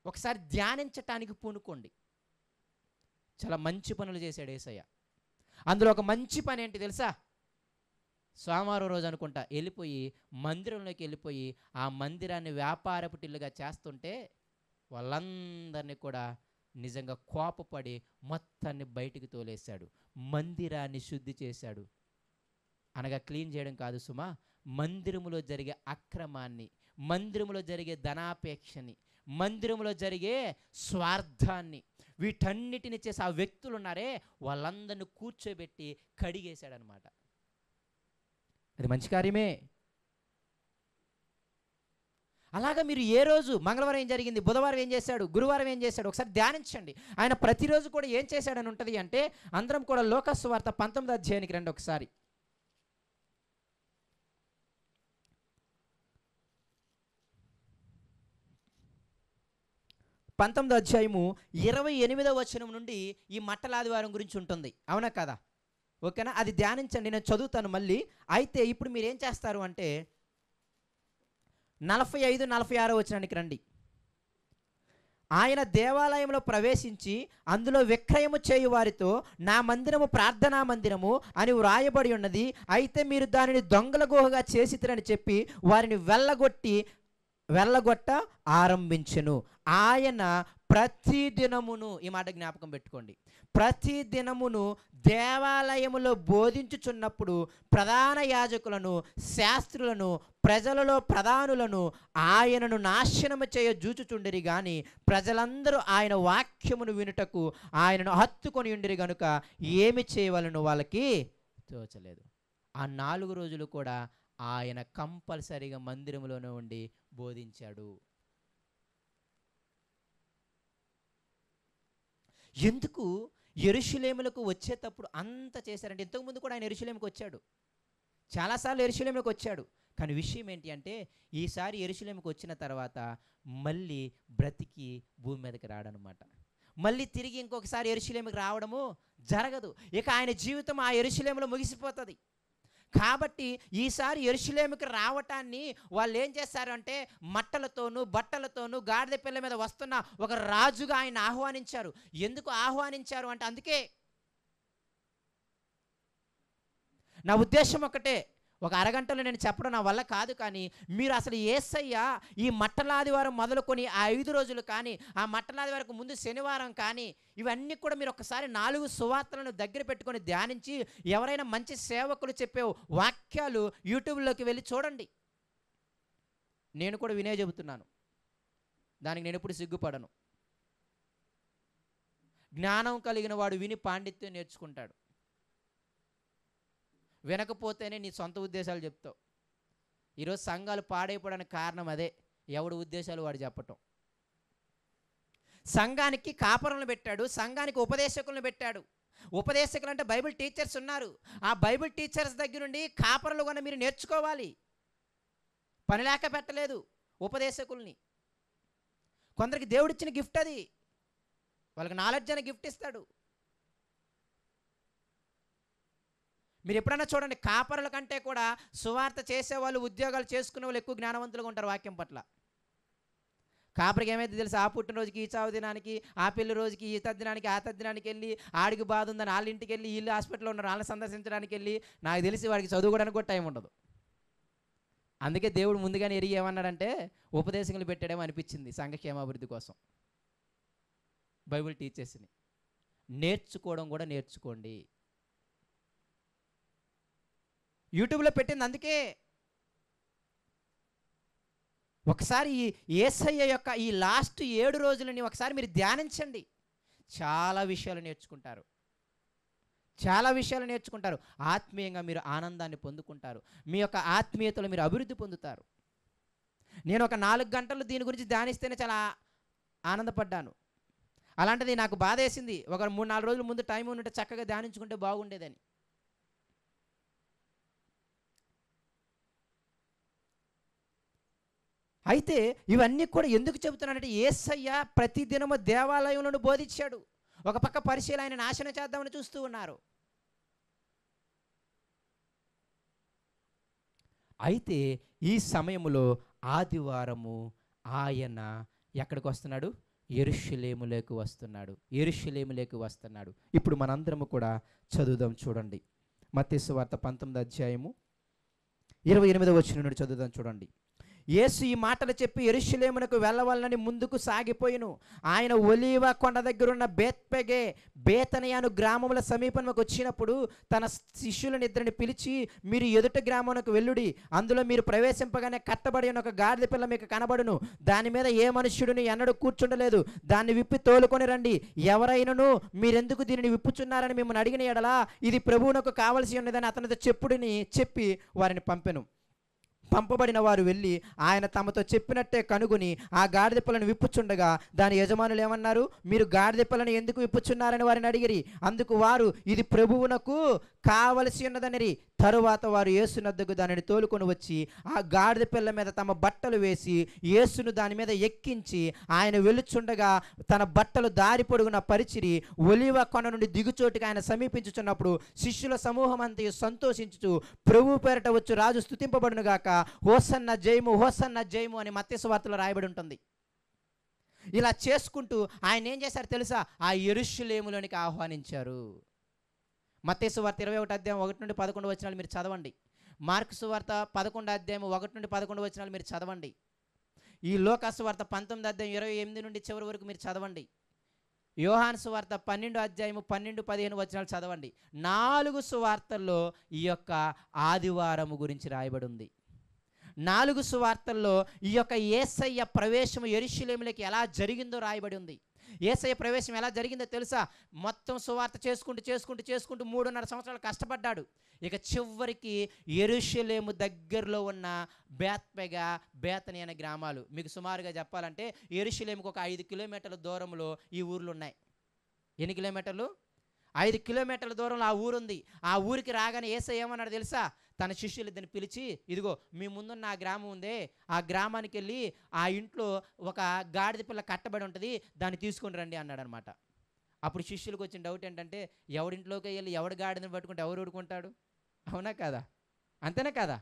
ఒకసారి ధ్యానించటానికి పూనుకోండి. చాలా మంచి పనులు చేశాడు యేసయ్య. అందులో ఒక మంచి పని ఏంటి తెలుసా? సోమవారం రోజు అనుకుంటా వెళ్ళిపోయి మందిరంలోకి వెళ్ళిపోయి ఆ మందిరాన్ని వ్యాపారపు టిల్లుగా చేస్తుంటే వాళ్ళందరినీ కూడా నిజంగా కోపపడి మొత్తాన్ని బయటికి తోలేశాడు. మందిరాన్ని శుద్ధి చేశాడు. అనగా క్లీన్ చేయడం కాదు సుమా, మందిరములో జరిగే అక్రమాన్ని, మందిరములో జరిగే ధనాపేక్షని, మందిరంలో జరిగే స్వార్థాన్ని, వీటన్నిటిని చేసి ఆ వ్యక్తులు ఉన్నారే వాళ్ళందరినీ కూర్చోబెట్టి కడిగేశాడనమాట. అది మంచి కార్యమే. అలాగా మీరు ఏ రోజు, మంగళవారం ఏం జరిగింది, బుధవారం ఏం చేశాడు, గురువారం ఏం చేశాడు ఒకసారి ధ్యానించండి. ఆయన ప్రతిరోజు కూడా ఏం చేశాడని ఉంటుంది అంటే, అందరం కూడా లోకా సువార్త 19వ అధ్యాయానికి రండి ఒకసారి. 19వ అధ్యాయము 28వ వచనం నుండి ఈ మట్టలాదివారం గురించి ఉంటుంది. అవునా కదా? ఓకేనా? అది ధ్యానించండి, నేను చదువుతాను మళ్ళీ. అయితే ఇప్పుడు మీరు ఏం చేస్తారు అంటే 45, 46 వచనానికి రండి. ఆయన దేవాలయంలో ప్రవేశించి అందులో విక్రయము చేయు వారితో, నా మందిరము ప్రార్థనా మందిరము అని వ్రాయబడి ఉన్నది, అయితే మీరు దానిని దొంగల గుహగా చేసిరని చెప్పి వారిని వెళ్ళగొట్ట ఆరంభించెను. ఆయన ప్రతిదినమును, ఈ మాట జ్ఞాపకం పెట్టుకోండి, ప్రతిదినమును దేవాలయములో బోధించుచున్నప్పుడు ప్రధాన యాజకులను, శాస్త్రులను, ప్రజలలో ప్రధానులను ఆయనను నాశనము చేయ జూచుచుండిరి గాని ప్రజలందరూ ఆయన వాక్యమును వినుటకు ఆయనను హత్తుకొని ఉండిరి గనుక ఏమి చేయవలను వాళ్ళకి తోచలేదు. ఆ 4 రోజులు కూడా ఆయన కంపల్సరీగా మందిరంలోనే ఉండి బోధించాడు. ఎందుకు యెరూషలేములకు వచ్చేటప్పుడు అంత చేశారంటే, ఇంతకుముందు కూడా ఆయన యెరూషలేముకు వచ్చాడు, చాలాసార్లు యెరూషలేములకు వచ్చాడు. కానీ విషయం ఏంటి అంటే, ఈసారి యెరూషలేముకు వచ్చిన తర్వాత మళ్ళీ బ్రతికి భూమి మీదకి రాడనమాట. మళ్ళీ తిరిగి ఇంకొకసారి యెరూషలేముకు రావడము జరగదు. ఇక ఆయన జీవితం ఆ యెరూషలేములో ముగిసిపోతుంది. కాబట్టి ఈసారి యెరూషలేముకి రావటాన్ని వాళ్ళు ఏం చేశారు అంటే, మట్టలతోనూ బట్టలతోనూ గాడిద పిల్ల మీద వస్తున్న ఒక రాజుగా ఆయన ఆహ్వానించారు. ఎందుకు ఆహ్వానించారు అంటే, అందుకే నా ఉద్దేశం ఒకటే, ఒక అరగంటలో నేను చెప్పడం నా వల్ల కాదు. కానీ మీరు అసలు యేసయ్య ఈ మట్టలాదివారం మొదలుకొని ఆ 5 రోజులు కానీ, ఆ మట్టలాదివారం ముందు శనివారం కానీ, ఇవన్నీ కూడా మీరు ఒకసారి 4 సువార్తలను దగ్గర పెట్టుకొని ధ్యానించి, ఎవరైనా మంచి సేవకులు చెప్పే వాక్యాలు యూట్యూబ్లోకి వెళ్ళి చూడండి. నేను కూడా వినే చెబుతున్నాను, దానికి నేను ఎప్పుడు సిగ్గుపడను. జ్ఞానం కలిగిన వాడు విని పాండిత్యం నేర్చుకుంటాడు. వినకపోతేనే నీ సొంత ఉద్దేశాలు చెప్తావు. ఈరోజు సంఘాలు పాడైపోవడానికి కారణం అదే, ఎవడి ఉద్దేశాలు వాడు చెప్పటం. సంఘానికి కాపరులను పెట్టాడు, సంఘానికి ఉపదేశకులను పెట్టాడు. ఉపదేశకులు అంటే బైబిల్ టీచర్స్ ఉన్నారు. ఆ బైబిల్ టీచర్స్ దగ్గర నుండి కాపరులు కూడా మీరు నేర్చుకోవాలి. పని లేక పెట్టలేదు ఉపదేశకుల్ని. కొందరికి దేవుడిచ్చిన గిఫ్ట్ అది, వాళ్ళకి నాలెడ్జ్ అనే గిఫ్ట్ ఇస్తాడు. మీరు ఎప్పుడైనా చూడండి, కాపరుల కంటే కూడా సువార్త చేసేవాళ్ళు, ఉద్యోగాలు చేసుకునే వాళ్ళు ఎక్కువ జ్ఞానవంతులుగా ఉంటారు వాక్యం పట్ల. కాపరికి ఏమైతే తెలుసు, ఆ పుట్టినరోజుకి, ఈ చావు దినానికి, ఆ పెళ్లి రోజుకి, ఈ తద్దినానికి, ఆ తద్దినానికి వెళ్ళి, ఆడికి బాధ ఉందని వాళ్ళ ఇంటికి వెళ్ళి, వీళ్ళు హాస్పిటల్లో ఉన్నారు వాళ్ళని సందర్శించడానికి వెళ్ళి, నాకు తెలిసి వాడికి చదువుకోవడానికి కూడా టైం ఉండదు. అందుకే దేవుడు ముందుగానే ఎరిగి ఏమన్నాడంటే ఉపదేశకులు పెట్టాడేమో అనిపించింది సంఘక్షేమాభివృద్ధి కోసం. బైబిల్ టీచర్స్ని నేర్చుకోవడం కూడా నేర్చుకోండి. యూట్యూబ్లో పెట్టింది అందుకే. ఒకసారి ఈ యేసయ్య యొక్క ఈ లాస్ట్ 7 రోజులని ఒకసారి మీరు ధ్యానించండి. చాలా విషయాలు నేర్చుకుంటారు, చాలా విషయాలు నేర్చుకుంటారు. ఆత్మీయంగా మీరు ఆనందాన్ని పొందుకుంటారు. మీ యొక్క ఆత్మీయతలో మీరు అభివృద్ధి పొందుతారు. నేను ఒక 4 గంటలు దీని గురించి ధ్యానిస్తేనే చాలా ఆనందపడ్డాను. అలాంటిది నాకు బాధ వేసింది, ఒక 3-4 రోజుల ముందు టైం ఉంటే చక్కగా ధ్యానించుకుంటే బాగుండేదని. అయితే ఇవన్నీ కూడా ఎందుకు చెబుతున్నానంటే, యేసయ్య ప్రతిదినము దేవాలయంలో బోధించాడు. ఒక పక్క పరిశీలన ఆయన నాశనం చేద్దామని చూస్తూ ఉన్నారు. అయితే ఈ సమయంలో ఆదివారము ఆయన ఎక్కడికి వస్తున్నాడు? యెరూషలేములోకి వస్తున్నాడు. యెరూషలేములోకి వస్తున్నాడు. ఇప్పుడు మనందరము కూడా చదువుదాం, చూడండి. మత్తయి సువార్త 19వ అధ్యాయము 28వ వచనం నుండి చదువుదాం, చూడండి. యేసు ఈ మాటలు చెప్పి యెరూషలేమునకు వెళ్ళవాలని ముందుకు సాగిపోయిను. ఆయన ఒలీవ కొండ దగ్గరున్న బేత్పెగే బేతనియాను గ్రామముల సమీపంలోకి వచ్చినప్పుడు తన శిష్యులను 2 పిలిచి, మీరు ఎదుట గ్రామమునకు వెళ్ళుడి, అందులో మీరు ప్రవేశింపగానే కట్టబడి ఉన్న ఒక గాడిద పిల్ల మీకు కనబడును. దాని మీద ఏ మనుష్యుడిని ఎన్నడూ కూర్చుండలేదు. దాన్ని విప్పి తోలుకొని రండి. ఎవరైనను మీరెందుకు దీనిని విప్పుచున్నారని మిమ్మల్ని అడిగిన ఎడల ఇది ప్రభువునకు కావలసి ఉన్నదని అతనితో చెప్పుడని చెప్పి వారిని పంపెను. పంపబడిన వారు వెళ్ళి ఆయన తమతో చెప్పినట్టే కనుగొని ఆ గాడిద పిల్లను విప్పుచుండగా దాని యజమానులు ఏమన్నారు? మీరు గాడిద పిల్లను ఎందుకు విప్పుచున్నారని వారిని అడిగిరి. అందుకు వారు, ఇది ప్రభువునకు కావలసి ఉన్నదనిరి. తరువాత వారు యేసు నద్దకు దానిని తోలుకొని వచ్చి ఆ గాడిద పిల్ల మీద తమ బట్టలు వేసి యేసును దాని మీద ఎక్కించి ఆయన వెలుచుండగా తన బట్టలు దారి పొడుగున పరిచిరి. ఒలీవ కొండ నుండి దిగుచోటుకి ఆయన సమీపించుచున్నప్పుడు శిష్యుల సమూహం అంతా సంతోషించుచు, ప్రభు పేరట వచ్చు రాజు స్తుతింపబడును గాక, హోసన్న జయము, హోసన్న జయము అని మత్తయి సువార్తలో రాయబడి ఉంటుంది. ఇలా చేసుకుంటూ ఆయన ఏం చేశారు తెలుసా? ఆ యెరూషలేములోనికి ఆహ్వానించారు. మత్తయి సువార్త 21వ అధ్యాయం 1 నుండి 11 వచనాలు మీరు చదవండి. మార్కు సువార్త 11వ అధ్యాయం 1 నుండి 11 వచనాలు మీరు చదవండి. ఈ లూకా సువార్త 19వ అధ్యాయం 28 నుండి చివరి వరకు మీరు చదవండి. యోహాను సువార్త 12వ అధ్యాయం 12-15 వచనాలు చదవండి. 4 సువార్తల్లో ఈ యొక్క ఆదివారము గురించి రాయబడి ఉంది. 4 సువార్తల్లో ఈ యొక్క యేసయ్య ప్రవేశం యెరూషలేములోకి ఎలా జరిగిందో రాయబడి ఉంది. యేసయ్య ప్రవేశం ఎలా జరిగిందో తెలుసా? మొత్తం సువార్త చేసుకుంటూ 3.5 సంవత్సరాలు కష్టపడ్డాడు. ఇక చివరికి యెరూషలేము దగ్గరలో ఉన్న బేత్పెగా, బేతని అనే గ్రామాలు, మీకు సుమారుగా చెప్పాలంటే యెరూషలేముకు ఒక 5 కిలోమీటర్ల దూరంలో ఈ ఊర్లు ఉన్నాయి. ఎన్ని కిలోమీటర్లు? 5 కిలోమీటర్ల దూరంలో ఆ ఊరుంది. ఆ ఊరికి రాగానే యేసయ్య ఏమన్నాడు తెలుసా? తన శిష్యులు ఇద్దరిని పిలిచి, ఇదిగో మీ ముందున్న ఆ గ్రామం ఉందే, ఆ గ్రామానికి వెళ్ళి ఆ ఇంట్లో ఒక గాడిద పిల్ల కట్టబడి ఉంటుంది, దాన్ని తీసుకొని రండి అన్నాడు అనమాట. అప్పుడు శిష్యులకు వచ్చిన డౌట్ ఏంటంటే, ఎవడింట్లోకి వెళ్ళి ఎవడి గాడిదని పట్టుకుంటే ఎవరు ఊరుకుంటాడు? అవునా కదా? అంతేనా కదా?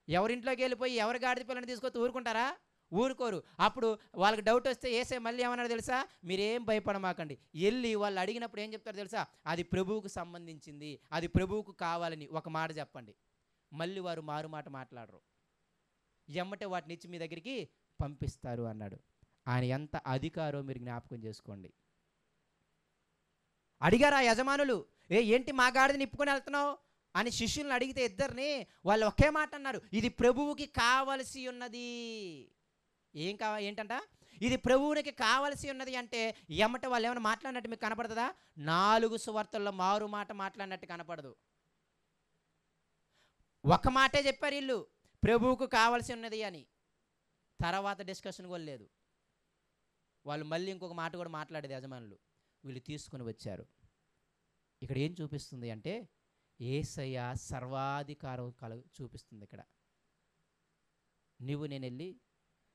ఎవరింట్లోకి వెళ్ళిపోయి ఎవరి గాడిద పిల్లని తీసుకొచ్చి ఊరుకుంటారా? ఊరుకోరు. అప్పుడు వాళ్ళకి డౌట్ వస్తే యేసయ్య మళ్ళీ ఏమన్నాడు తెలుసా? మీరేం భయపడమాకండి, వెళ్ళి వాళ్ళు అడిగినప్పుడు ఏం చెప్తారు తెలుసా? అది ప్రభువుకు సంబంధించింది, అది ప్రభువుకు కావాలని ఒక మాట చెప్పండి. మళ్ళీ వారు మారుమాట మాట్లాడరు, ఎమ్మటే వాటిని ఇచ్చి మీ దగ్గరికి పంపిస్తారు అన్నాడు. ఆయన ఎంత అధికారో మీరు జ్ఞాపకం చేసుకోండి. అడిగారు ఆ యజమానులు, ఏంటి మా గాడిదని నిప్పుకొని వెళ్తున్నావు అని శిష్యులను అడిగితే ఇద్దరిని వాళ్ళు ఒకే మాట అన్నారు, ఇది ప్రభువుకి కావలసి ఉన్నది. ఏంటంట, ఇది ప్రభువునికి కావలసి ఉన్నది అంటే ఎమ్మట వాళ్ళు ఏమైనా మాట్లాడినట్టు మీకు కనపడుతుందా? 4 సువార్తల్లో మారు మాట మాట్లాడినట్టు కనపడదు. ఒక మాటే చెప్పారు వీళ్ళు, ప్రభువుకు కావలసి ఉన్నది అని. తర్వాత డిస్కషన్ కూడా లేదు. వాళ్ళు మళ్ళీ ఇంకొక మాట కూడా మాట్లాడేది యజమానులు. వీళ్ళు తీసుకుని వచ్చారు. ఇక్కడ ఏం చూపిస్తుంది అంటే యేసయ్య సర్వాధికారం చూపిస్తుంది. ఇక్కడ నువ్వు నేను వెళ్ళి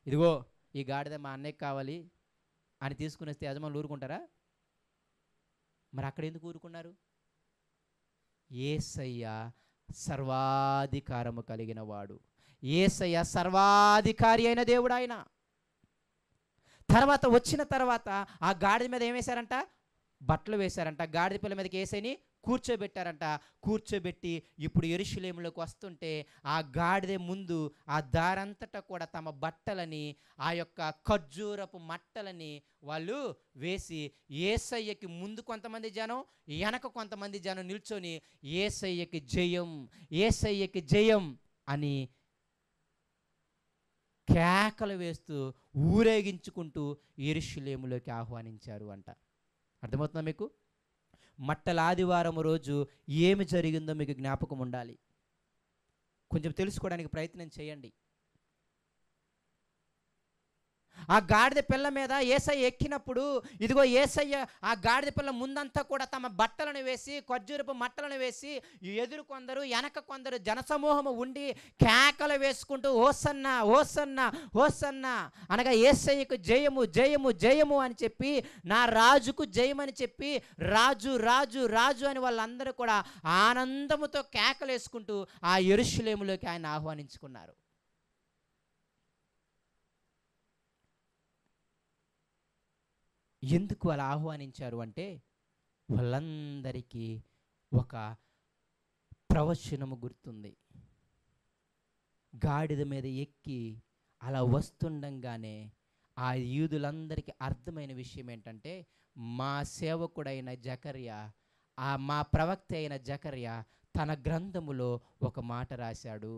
ఇదిగో ఈ గాడిద మా అన్నయ్యకి కావాలి అని తీసుకుని వస్తే యజమానులు ఊరుకుంటారా? మరి అక్కడ ఎందుకు ఊరుకున్నారు? యేసయ్య సర్వాధికారము కలిగిన వాడు, యేసయ్య సర్వాధికారి అయిన దేవుడు ఆయన. తర్వాత వచ్చిన తర్వాత ఆ గాడిద మీద ఏం వేశారంట? బట్టలు వేశారంట. గాడిద పిల్ల మీదకి యేసయ్యని కూర్చోబెట్టారంట. కూర్చోబెట్టి ఇప్పుడు యెరూషలేములోకి వస్తుంటే ఆ గాడిద ముందు ఆ దారంతటా కూడా తమ బట్టలని, ఆ యొక్క ఖర్జూరపు మట్టలని వాళ్ళు వేసి యేసయ్యకి ముందు కొంతమంది జనం, వెనక కొంతమంది జనం నిల్చొని యేసయ్యకి జయం, యేసయ్యకి జయం అని కేకలు వేస్తూ ఊరేగించుకుంటూ యెరూషలేములోకి ఆహ్వానించారు అంట. అర్థమవుతుందా మీకు? మట్టల ఆదివారం రోజు ఏమి జరిగిందో మీకు జ్ఞాపకం ఉండాలి. కొంచెం తెలుసుకోవడానికి ప్రయత్నం చేయండి. ఆ గాడిద పిల్ల మీద యేసయ్య ఎక్కినప్పుడు ఇదిగో యేసయ్య ఆ గాడిద పిల్ల ముందంతా కూడా తమ బట్టలను వేసి, ఖర్జూరపు మట్టలను వేసి, ఎదురు కొందరు వెనక కొందరు జనసమూహము ఉండి కేకలు వేసుకుంటూ హోసన్నా హోసన్నా హోసన్నా అనగా యేసయ్యకు జయము జయము జయము అని చెప్పి, నా రాజుకు జయమని చెప్పి రాజు రాజు రాజు అని వాళ్ళందరూ కూడా ఆనందముతో కేకలు వేసుకుంటూ ఆ యెరూషలేములోకి ఆయన ఆహ్వానించుకున్నారు. ఎందుకు అలా ఆహ్వానించారు అంటే వాళ్ళందరికీ ఒక ప్రవచనము గుర్తుంది. గాడిద మీద ఎక్కి అలా వస్తుండగానే ఆ యూదులందరికీ అర్థమైన విషయం ఏంటంటే, మా సేవకుడైన జకర్యా, మా ప్రవక్త అయిన జకర్యా తన గ్రంథములో ఒక మాట రాశాడు.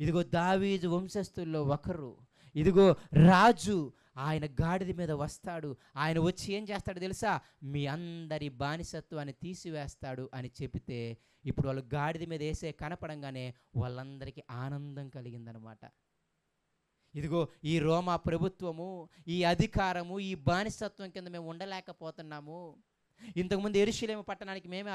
ఇదిగో దావీదు వంశస్థుల్లో ఒకరు, ఇదిగో రాజు, ఆయన గాడిద మీద వస్తాడు, ఆయన వచ్చి ఏం చేస్తాడు తెలుసా? మీ అందరి బానిసత్వాన్ని తీసివేస్తాడు అని చెబితే ఇప్పుడు వాళ్ళు గాడిద మీద వేసే కనపడంగానే వాళ్ళందరికీ ఆనందం కలిగిందనమాట. ఇదిగో ఈ రోమా ప్రభుత్వము, ఈ అధికారము, ఈ బానిసత్వం కింద మేము ఉండలేకపోతున్నాము. ఇంతకుముందు యెరూషలేము పట్టణానికి మేమే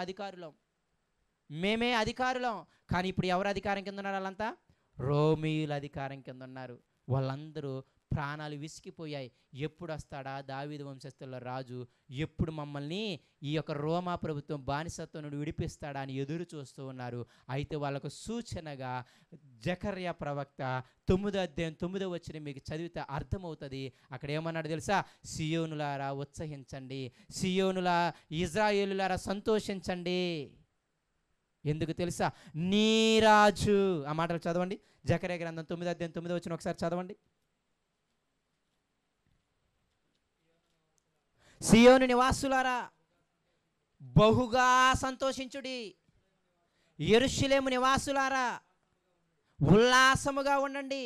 అధికారులం, కానీ ఇప్పుడు ఎవరు అధికారం కింద ఉన్నారు? వాళ్ళంతా రోమీయుల అధికారం కింద ఉన్నారు. వాళ్ళందరూ ప్రాణాలు విసిగిపోయాయి. ఎప్పుడు వస్తాడా దావీదు వంశస్థుల రాజు, ఎప్పుడు మమ్మల్ని ఈ యొక్క రోమా ప్రభుత్వం బానిసత్వం నుండి విడిపిస్తాడా అని ఎదురు చూస్తూ ఉన్నారు. అయితే వాళ్ళకు సూచనగా జకర్యా ప్రవక్త 9:9 మీకు చదివితే అర్థమవుతుంది. అక్కడ ఏమన్నాడు తెలుసా? సియోనులారా ఉత్సహించండి, సియోనులా ఇజ్రాయేలులారా సంతోషించండి. ఎందుకు తెలుసా? నీ రాజు. ఆ మాటలు చదవండి. జకర్యా గ్రంథం 9:9 ఒకసారి చదవండి. సియోను నివాసులారా బహుగా సంతోషించుడి, యెరూషలేము నివాసులారా ఉల్లాసముగా ఉండండి.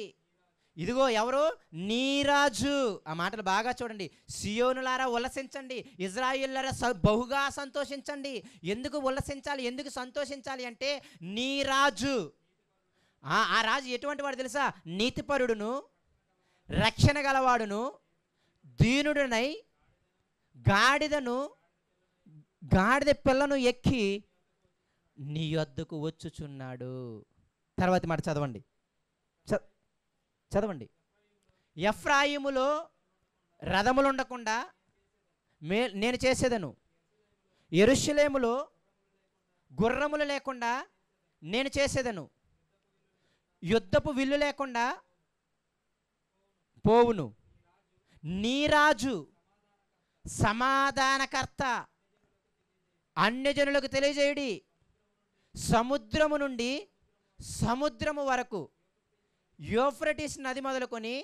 ఇదిగో ఎవరు? నీ రాజు. ఆ మాటలు బాగా చూడండి. సియోనులారా ఉల్లసించండి, ఇజ్రాయేలులారా బహుగా సంతోషించండి. ఎందుకు ఉల్లసించాలి, ఎందుకు సంతోషించాలి అంటే నీ రాజు. ఆ రాజు ఎటువంటి వాడు తెలుసా? నీతిపరుడును, రక్షణ గలవాడును, దీనుడునై గాడిద పిల్లను ఎక్కి నీ యొద్దకు వచ్చుచున్నాడు. తర్వాత మాట చదవండి. ఎఫ్రాయిములో రథములు ఉండకుండా నేను చేసేదను, యెరూషలేములో గుర్రములు లేకుండా నేను చేసేదను, యుద్ధపు విల్లు లేకుండా పోవును. నీ రాజు సమాధానకర్త, అన్యజనులకు తెలియజేయుడి, సముద్రము నుండి సముద్రము వరకు, యూఫ్రటీస్ నది మొదలుకొని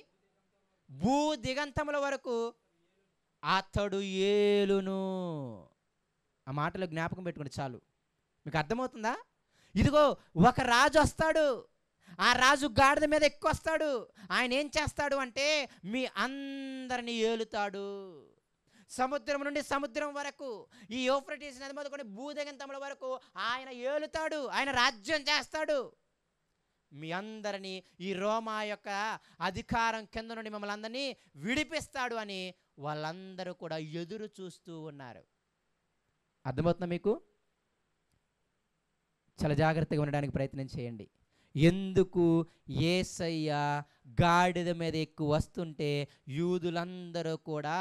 భూ దిగంతముల వరకు అతడు ఏలును. ఆ మాటలు జ్ఞాపకం పెట్టుకోండి చాలు. మీకు అర్థమవుతుందా? ఇదిగో ఒక రాజు వస్తాడు, ఆ రాజు గాడిద మీద ఎక్కువస్తాడు. ఆయన ఏం చేస్తాడు అంటే మీ అందరినీ ఏలుతాడు. సముద్రం నుండి సముద్రం వరకు, ఈ యూఫ్రటీస్ నది మొదలుకొని భూదిగంతముల వరకు ఆయన ఏలుతాడు, ఆయన రాజ్యం చేస్తాడు. మీ అందరినీ ఈ రోమా యొక్క అధికారం కింద నుండి మిమ్మల్ని అందరినీ విడిపిస్తాడు అని వాళ్ళందరూ కూడా ఎదురు చూస్తూ ఉన్నారు. అర్థమవుతుందా మీకు? చాలా జాగ్రత్తగా ఉండడానికి ప్రయత్నం చేయండి. ఎందుకు యేసయ్య గాడిద మీద ఎక్కువ వస్తుంటే యూదులందరూ కూడా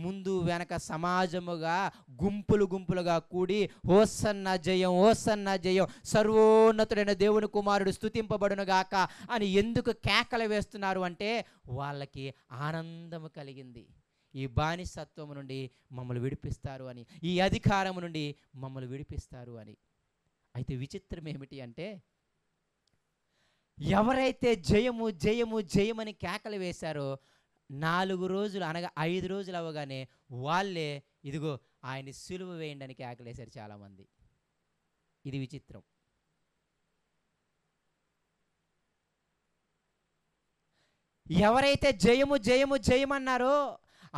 ముందు వెనక సమాజముగా గుంపులు గుంపులుగా కూడి హోసన్న జయం, హోసన్న జయం, సర్వోన్నతుడైన దేవుని కుమారుడు స్తుతింపబడునుగాక అని ఎందుకు కేకలు వేస్తున్నారు అంటే వాళ్ళకి ఆనందము కలిగింది. ఈ బానిసత్వము నుండి మమ్మల్ని విడిపిస్తారు అని, ఈ అధికారము నుండి మమ్మల్ని విడిపిస్తారు అని. అయితే విచిత్రం ఏమిటి అంటే ఎవరైతే జయము జయము జయమని కేకలు వేశారో 4 రోజులు అనగా 5 రోజులు అవ్వగానే వాళ్ళే ఇదిగో ఆయన సిలువ వేయండి అని కేకలు వేశారు చాలామంది. ఇది విచిత్రం. ఎవరైతే జయము జయము జయమన్నారో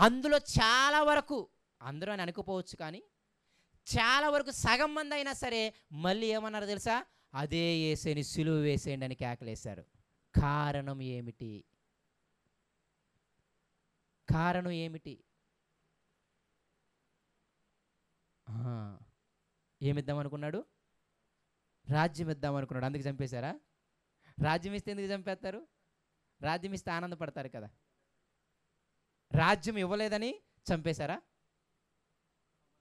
అందులో చాలా వరకు, అందరూ అని అనుకోపోవచ్చు కానీ చాలా వరకు సగం మంది అయినా సరే మళ్ళీ ఏమన్నారు తెలుసా? అదే యేసుని సిలువ వేసేయండి అని కేకలేశారు. కారణం ఏమిటి? కారణం ఏమిటి? ఏమిద్దాం అనుకున్నాడు? రాజ్యం ఇద్దాం అనుకున్నాడు, అందుకు చంపేశారా? రాజ్యం ఇస్తే ఎందుకు చంపేస్తారు? రాజ్యం ఇస్తే ఆనందపడతారు కదా. రాజ్యం ఇవ్వలేదని చంపేశారా?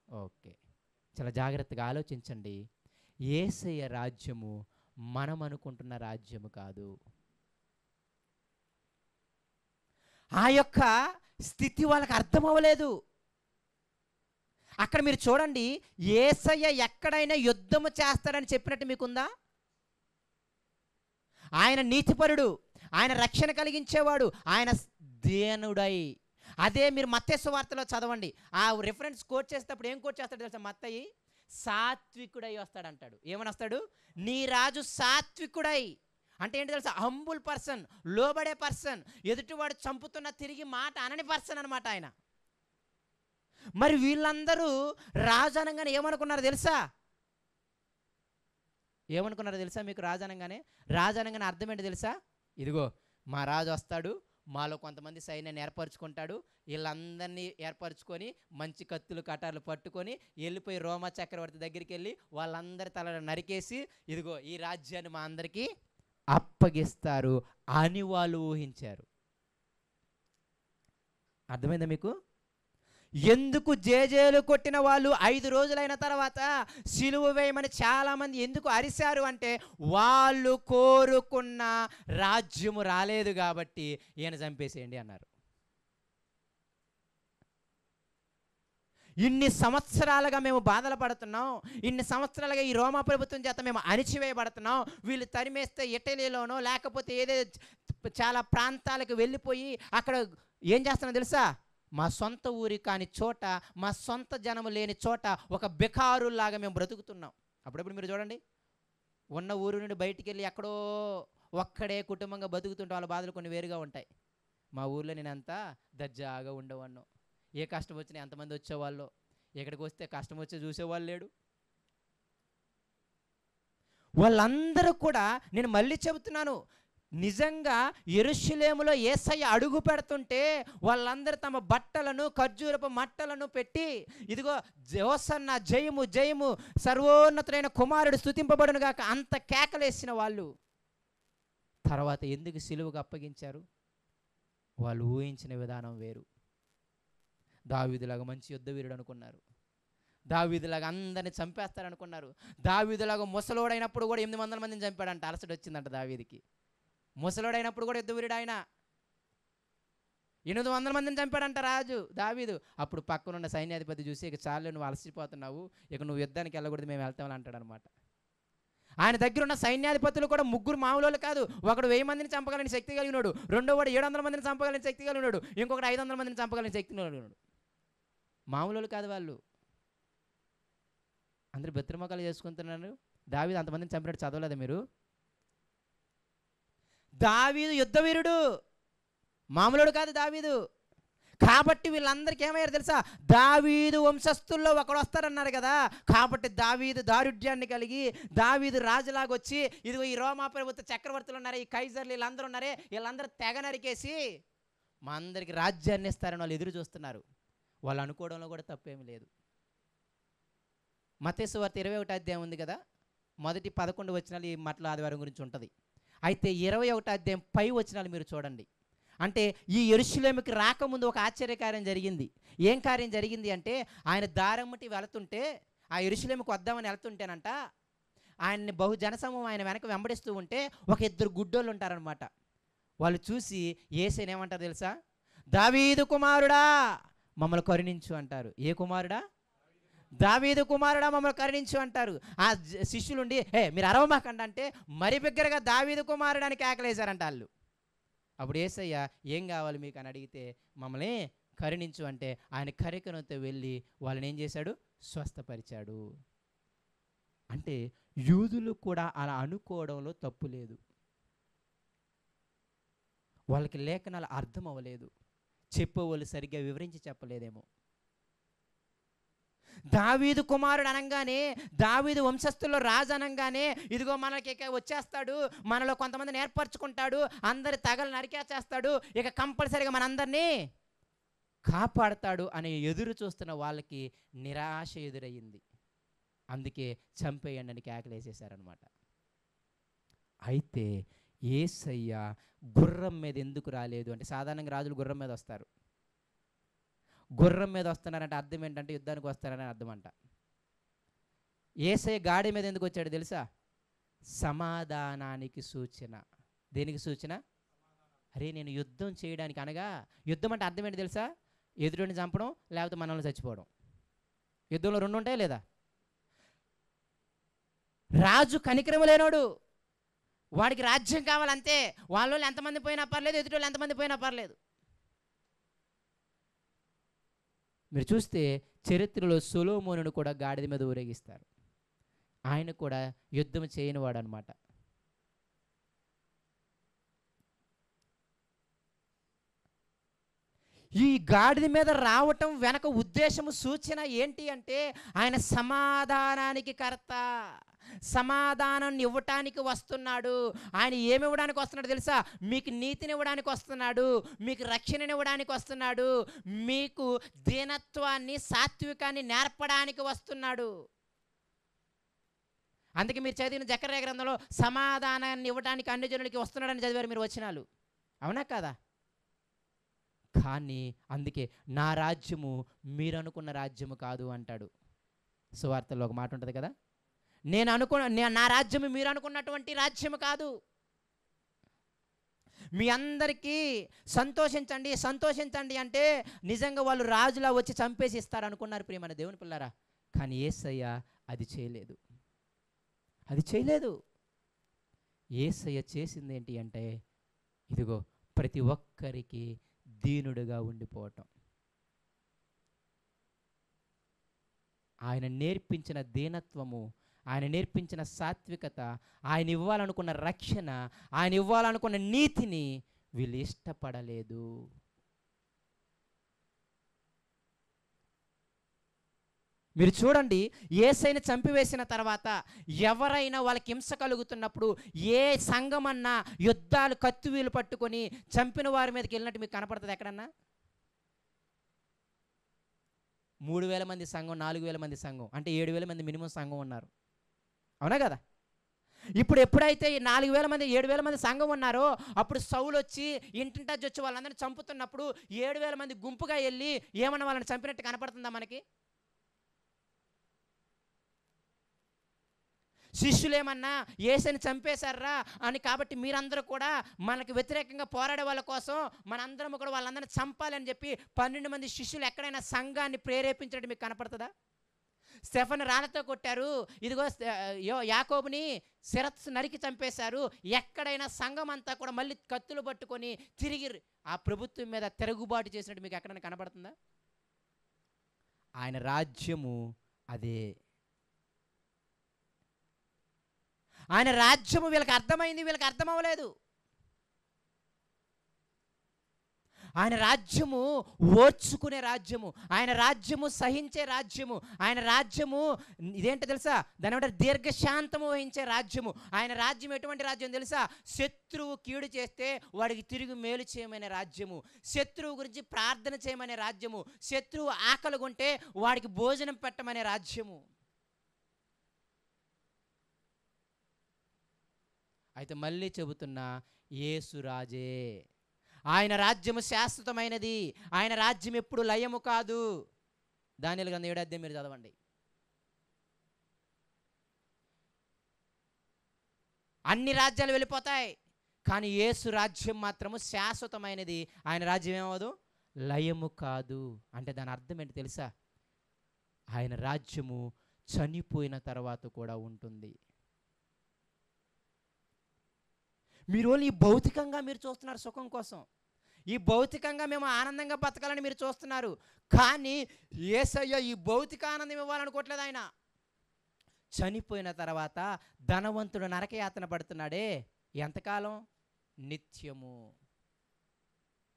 ఓకే, చాలా జాగ్రత్తగా ఆలోచించండి. యేసయ్య రాజ్యము మనం అనుకుంటున్న రాజ్యము కాదు. ఆ యొక్క స్థితి వాళ్ళకి అర్థం అవ్వలేదు. అక్కడ మీరు చూడండి, యేసయ్య ఎక్కడైనా యుద్ధము చేస్తాడని చెప్పినట్టు మీకుందా? ఆయన నీతిపరుడు, ఆయన రక్షణ కలిగించేవాడు, ఆయన దేనుడై. అదే మీరు మత్తయి సువార్తలో చదవండి, ఆ రిఫరెన్స్ కోట్ చేసేటప్పుడు ఏం కోట్ చేస్తాడు తెలుసా? మత్తయి సాత్వికుడై వస్తాడంటాడు. ఏమని వస్తాడు? నీ రాజు సాత్వికుడై. అంటే ఏంటి తెలుసా? హంబుల్ పర్సన్, లోబడే పర్సన్, ఎదుటివాడు చంపుతున్న తిరిగి మాట అనని పర్సన్ అనమాట ఆయన. మరి వీళ్ళందరూ రాజు అనగానే ఏమనుకున్నారు తెలుసా? ఏమనుకున్నారో తెలుసా మీకు? రాజు అనగానే అర్థం ఏంటి తెలుసా? ఇదిగో మా రాజు వస్తాడు, మాలో కొంతమంది సైన్యాన్ని ఏర్పరచుకుంటాడు, వీళ్ళందరినీ ఏర్పరచుకొని మంచి కత్తులు కటార్లు పట్టుకొని వెళ్ళిపోయి రోమా చక్రవర్తి దగ్గరికి వెళ్ళి వాళ్ళందరి తలను నరికేసి ఇదిగో ఈ రాజ్యాన్ని మా అందరికీ అప్పగిస్తారు అని వాళ్ళు ఊహించారు. అర్థమైందా మీకు? ఎందుకు జేజేలు కొట్టిన వాళ్ళు 5 రోజులైన తర్వాత సిలువ వేయమని చాలామంది ఎందుకు అరిశారు అంటే వాళ్ళు కోరుకున్న రాజ్యము రాలేదు కాబట్టి ఈయన చంపేసేయండి అన్నారు. ఇన్ని సంవత్సరాలుగా మేము బాధలు పడుతున్నాం, ఇన్ని సంవత్సరాలుగా ఈ రోమా ప్రభుత్వం చేత మేము అణిచివేయబడుతున్నాం, వీళ్ళు తరిమేస్తే ఇటలీలోనో లేకపోతే ఏదో చాలా ప్రాంతాలకు వెళ్ళిపోయి అక్కడ ఏం చేస్తున్నాం తెలుసా? మా సొంత ఊరి కాని చోట, మా సొంత జనము లేని చోట ఒక బెకారులాగా మేము బ్రతుకుతున్నాం. అప్పుడప్పుడు మీరు చూడండి, ఉన్న ఊరు నుండి బయటికి వెళ్ళి ఎక్కడో ఒక్కడే కుటుంబంగా బతుకుతుంటే వాళ్ళ బాధలు కొన్ని వేరుగా ఉంటాయి. మా ఊర్లో నేను అంతా దర్జాగా ఉండేవాడిను, ఏ కష్టం వచ్చినా ఎంతమంది వచ్చేవాళ్ళు, ఎక్కడికి వస్తే కష్టం వచ్చే చూసేవాళ్ళు లేడు. వాళ్ళందరూ కూడా, నేను మళ్ళీ చెబుతున్నాను, నిజంగా యెరూషలేములో యేసయ్య అడుగు పెడుతుంటే వాళ్ళందరూ తమ బట్టలను ఖర్జూరపు మట్టలను పెట్టి ఇదిగో హోసన్న జయము జయము, సర్వోన్నతుడైన కుమారుడు స్తుతింపబడును గాక అంత కేకలేసిన వాళ్ళు తర్వాత ఎందుకు సిలువకు అప్పగించారు? వాళ్ళు ఊహించిన విధానం వేరు. దావీదులాగా మంచి యుద్ధ వీరుడు అనుకున్నారు, దావీదులాగా అందరిని చంపేస్తారనుకున్నారు. దావీదులాగా ముసలోడైనప్పుడు కూడా 800 మందిని చంపాడంట, అలసట వచ్చిందంట దావీదికి. ముసలోడైనప్పుడు కూడా యుద్ధ వీరుడు ఆయన, 800 మందిని చంపాడంట రాజు దావీదు. అప్పుడు పక్కనున్న సైన్యాధిపతి చూసి, ఇక చాలు నువ్వు అలసిపోతున్నావు, ఇక నువ్వు యుద్ధానికి వెళ్ళకూడదు, మేము వెళ్తామని అంటాడు అనమాట. ఆయన దగ్గర ఉన్న సైన్యాధిపతులు కూడా ముగ్గురు మామూలు కాదు. ఒకడు 1000 మందిని చంపగలని శక్తి కలిగినాడు, రెండో వాడు 700 మందిని చంపగలని శక్తి కలిగినాడు, ఇంకొకటి 500 మందిని చంపగలని శక్తి కలిగినాడు. మామూలు కాదు వాళ్ళు. అందరూ బెత్తిరిమొఖాలు చేసుకుంటున్నారు. దావీదు అంతమందిని చంపినట్టు చదవలేదా మీరు? దావీదు యుద్ధవీరుడు, మామూలుడు కాదు దావీదు. కాబట్టి వీళ్ళందరికీ ఏమయ్యారు తెలుసా? దావీదు వంశస్థుల్లో ఒకడు వస్తారన్నారు కదా. కాబట్టి దావీదు దారుఢ్యాన్ని కలిగి, దావీదు రాజులాగా వచ్చి, ఇదిగో ఈ రోమా ప్రభుత్వ చక్రవర్తులు ఉన్నారే, ఈ కైజర్లు వీళ్ళందరూ ఉన్నారే, వీళ్ళందరూ తెగ నరికేసి మా అందరికి రాజ్యాన్ని ఇస్తారని వాళ్ళు ఎదురు చూస్తున్నారు. వాళ్ళు అనుకోవడంలో కూడా తప్పేమీ లేదు. మత్తయి సువార్త 21వ అధ్యాయం ఉంది కదా, మొదటి 11 వచనాలు ఈ మట్ల ఆదివారం గురించి ఉంటుంది. అయితే 21వ అధ్యాయం పై వచనాలు మీరు చూడండి. అంటే ఈ యెరూషలేముకి రాకముందు ఒక ఆశ్చర్యకార్యం జరిగింది. ఏం కార్యం జరిగింది అంటే, ఆయన దారమ్మటి వెళుతుంటే, ఆ యెరూషలేముకి వద్దామని వెళ్తుంటేనంట, ఆయన్ని బహు జనసమూహం ఆయన వెనక వెంబడిస్తూ ఉంటే ఒక 2 గుడ్డోళ్ళు ఉంటారనమాట. వాళ్ళు చూసి యేసుని ఏమంటారు తెలుసా? దావీదు కుమారుడా మమ్మల్ని కరుణించు అంటారు. ఏ కుమారుడా? దావీదు కుమారుడా మమ్మల్ని కరుణించు అంటారు. ఆ శిష్యులుండి మీరు అరవమాకండి అంటే మరి బిగ్గరగా దావీదు కుమారుడు అని కేకలేశారంట వాళ్ళు. అప్పుడు యేసయ్య ఏం కావాలి మీకు అని అడిగితే, మమ్మల్ని కరుణించు అంటే ఆయన కరికనంతో వెళ్ళి వాళ్ళని ఏం చేశాడు? స్వస్థపరిచాడు. అంటే యూదులు కూడా అలా అనుకోవడంలో తప్పు లేదు. వాళ్ళకి లేఖనాలు అర్థం అవ్వలేదు, చెప్పేవాళ్ళు సరిగ్గా వివరించి చెప్పలేదేమో. దావీదు కుమారుడు అనగానే, దావీదు వంశస్థుల్లో రాజు అనగానే, ఇదిగో మనకి ఇక వచ్చేస్తాడు, మనలో కొంతమందిని ఏర్పరచుకుంటాడు, అందరి తగలు నరికేచేస్తాడు, ఇక కంపల్సరీగా మనందరినీ కాపాడతాడు అని ఎదురు చూస్తున్న వాళ్ళకి నిరాశ ఎదురయ్యింది. అందుకే చంపేయండి అని కేకలేసేశారనమాట. అయితే యేసయ్య గుర్రం మీద ఎందుకు రాలేదు అంటే, సాధారణంగా రాజులు గుర్రం మీద వస్తారు. గుర్రం మీద వస్తున్నారంటే అర్థం ఏంటంటే యుద్ధానికి వస్తారని అర్థం అంట. యేసయ్య గాడి మీద ఎందుకు వచ్చాడు తెలుసా? సమాధానానికి సూచన. దేనికి సూచన? అరే నేను యుద్ధం చేయడానికి, అనగా యుద్ధం అంటే అర్థం ఏంటి తెలుసా? ఎదురుని చంపడం, లేకపోతే మనల్ని చచ్చిపోవడం. యుద్ధంలో 2 ఉంటాయి లేదా? రాజు కనికరం లేనోడు, వాడికి రాజ్యం కావాలంతే. వాళ్ళు ఎంతమంది పోయినా పర్లేదు, ఎదుటి ఎంతమంది పోయినా పర్లేదు. మీరు చూస్తే చరిత్రలో సొలొమోనును కూడా గాడిద మీద ఊరేగిస్తారు. ఆయన కూడా యుద్ధం చేయని వాడు అనమాట. ఈ గాడిద మీద రావటం వెనక ఉద్దేశము, సూచన ఏంటి అంటే, ఆయన సమాధానానికి కర్త, సమాధానాన్ని ఇవ్వటానికి వస్తున్నాడు. ఆయన ఏమి ఇవ్వడానికి వస్తున్నాడు తెలుసా? మీకు నీతిని ఇవ్వడానికి వస్తున్నాడు, మీకు రక్షణని ఇవ్వడానికి వస్తున్నాడు, మీకు దీనత్వాన్ని, సాత్వికాన్ని నేర్పడానికి వస్తున్నాడు. అందుకే మీరు చదివిన జకర్యా గ్రంథంలో సమాధానాన్ని ఇవ్వడానికి అన్ని జనులకి వస్తున్నాడని చదివారు మీరు వచనాలు, అవునా కదా? కానీ అందుకే నా రాజ్యము మీరు అనుకున్న రాజ్యము కాదు అంటాడు. సువార్తలో ఒక మాట ఉంటుంది కదా, నా రాజ్యము మీరు అనుకున్నటువంటి రాజ్యము కాదు. మీ అందరికీ సంతోషించండి సంతోషించండి అంటే నిజంగా వాళ్ళు రాజులా వచ్చి చంపేసి ఇస్తారు అనుకున్నారు ప్రియమైన దేవుని పిల్లారా. కానీ యేసయ్య అది చేయలేదు, అది చేయలేదు. యేసయ్య చేసింది ఏంటి అంటే, ఇదిగో ప్రతి ఒక్కరికి దీనుడుగా ఉండిపోవటం. ఆయన నేర్పించిన దీనత్వము, ఆయన నేర్పించిన సాత్వికత, ఆయన ఇవ్వాలనుకున్న రక్షణ, ఆయన ఇవ్వాలనుకున్న నీతిని వీళ్ళు ఇష్టపడలేదు. మీరు చూడండి, యేసయ్యని చంపివేసిన తర్వాత ఎవరైనా వాళ్ళకి హింస కలుగుతున్నప్పుడు ఏ సంఘమన్నా యుద్ధాలు కత్తివీలు పట్టుకొని చంపిన వారి మీదకి వెళ్ళినట్టు మీకు కనపడుతుంది ఎక్కడన్నా? 3000 మంది సంఘం, 4000 మంది సంఘం అంటే 7000 మంది మినిమం సంఘం ఉన్నారు, అవునా కదా? ఇప్పుడు ఎప్పుడైతే 4000 మంది 7000 మంది సంఘం ఉన్నారో అప్పుడు సౌలు వచ్చి ఇంటింటచ్చి వచ్చి వాళ్ళందరినీ చంపుతున్నప్పుడు 7000 మంది గుంపుగా వెళ్ళి ఏమన్నా వాళ్ళని చంపినట్టు కనపడుతుందా మనకి? శిష్యులేమన్నా యేసుని చంపేశారా అని, కాబట్టి మీరందరూ కూడా మనకు వ్యతిరేకంగా పోరాడే వాళ్ళ కోసం మనందరం కూడా వాళ్ళందరినీ చంపాలని చెప్పి 12 మంది శిష్యులు ఎక్కడైనా సంఘాన్ని ప్రేరేపించడం మీకు కనపడుతుందా? స్టెఫెను రాళ్ళతో కొట్టారు, ఇదిగో యాకోబుని శిరస్సు నరికి చంపేశారు. ఎక్కడైనా సంఘం అంతా కూడా మళ్ళీ కత్తులు పట్టుకొని తిరిగి ఆ ప్రభుత్వం మీద తిరుగుబాటు చేసినట్టు మీకు ఎక్కడైనా కనబడుతుందా? ఆయన రాజ్యము అదే. ఆయన రాజ్యము వీళ్ళకి అర్థమైంది, వీళ్ళకి అర్థం అవ్వలేదు. ఆయన రాజ్యము ఓర్చుకునే రాజ్యము, ఆయన రాజ్యము సహించే రాజ్యము, ఆయన రాజ్యము ఇదేంటో తెలుసా? దాని ఏమంటారు? దీర్ఘశాంతము వహించే రాజ్యము. ఆయన రాజ్యం ఎటువంటి రాజ్యం తెలుసా? శత్రువు కీడు చేస్తే వాడికి తిరిగి మేలు చేయమనే రాజ్యము, శత్రువు గురించి ప్రార్థన చేయమనే రాజ్యము, శత్రువు ఆకలి కొంటే వాడికి భోజనం పెట్టమనే రాజ్యము. అయితే మళ్ళీ చెబుతున్నా, యేసు రాజే. ఆయన రాజ్యము శాశ్వతమైనది, ఆయన రాజ్యం ఎప్పుడు లయము కాదు. దానియేలు గ్రంథం 7వ అధ్యాయం మీరు చదవండి. అన్ని రాజ్యాలు వెళ్ళిపోతాయి, కానీ యేసు రాజ్యం మాత్రము శాశ్వతమైనది. ఆయన రాజ్యం ఏమవదు? లయము కాదు. అంటే దాని అర్థం ఏంటి తెలుసా? ఆయన రాజ్యము చనిపోయిన తర్వాత కూడా ఉంటుంది. మీరు ఓన్లీ ఈ భౌతికంగా మీరు చూస్తున్నారు సుఖం కోసం, ఈ భౌతికంగా మేము ఆనందంగా బతకాలని మీరు చూస్తున్నారు. కానీ యేసయ్య ఈ భౌతిక ఆనందం ఇవ్వాలనుకోవట్లేదు. ఆయన చనిపోయిన తర్వాత ధనవంతుడు నరకయాతన పడుతున్నాడే, ఎంతకాలం? నిత్యము.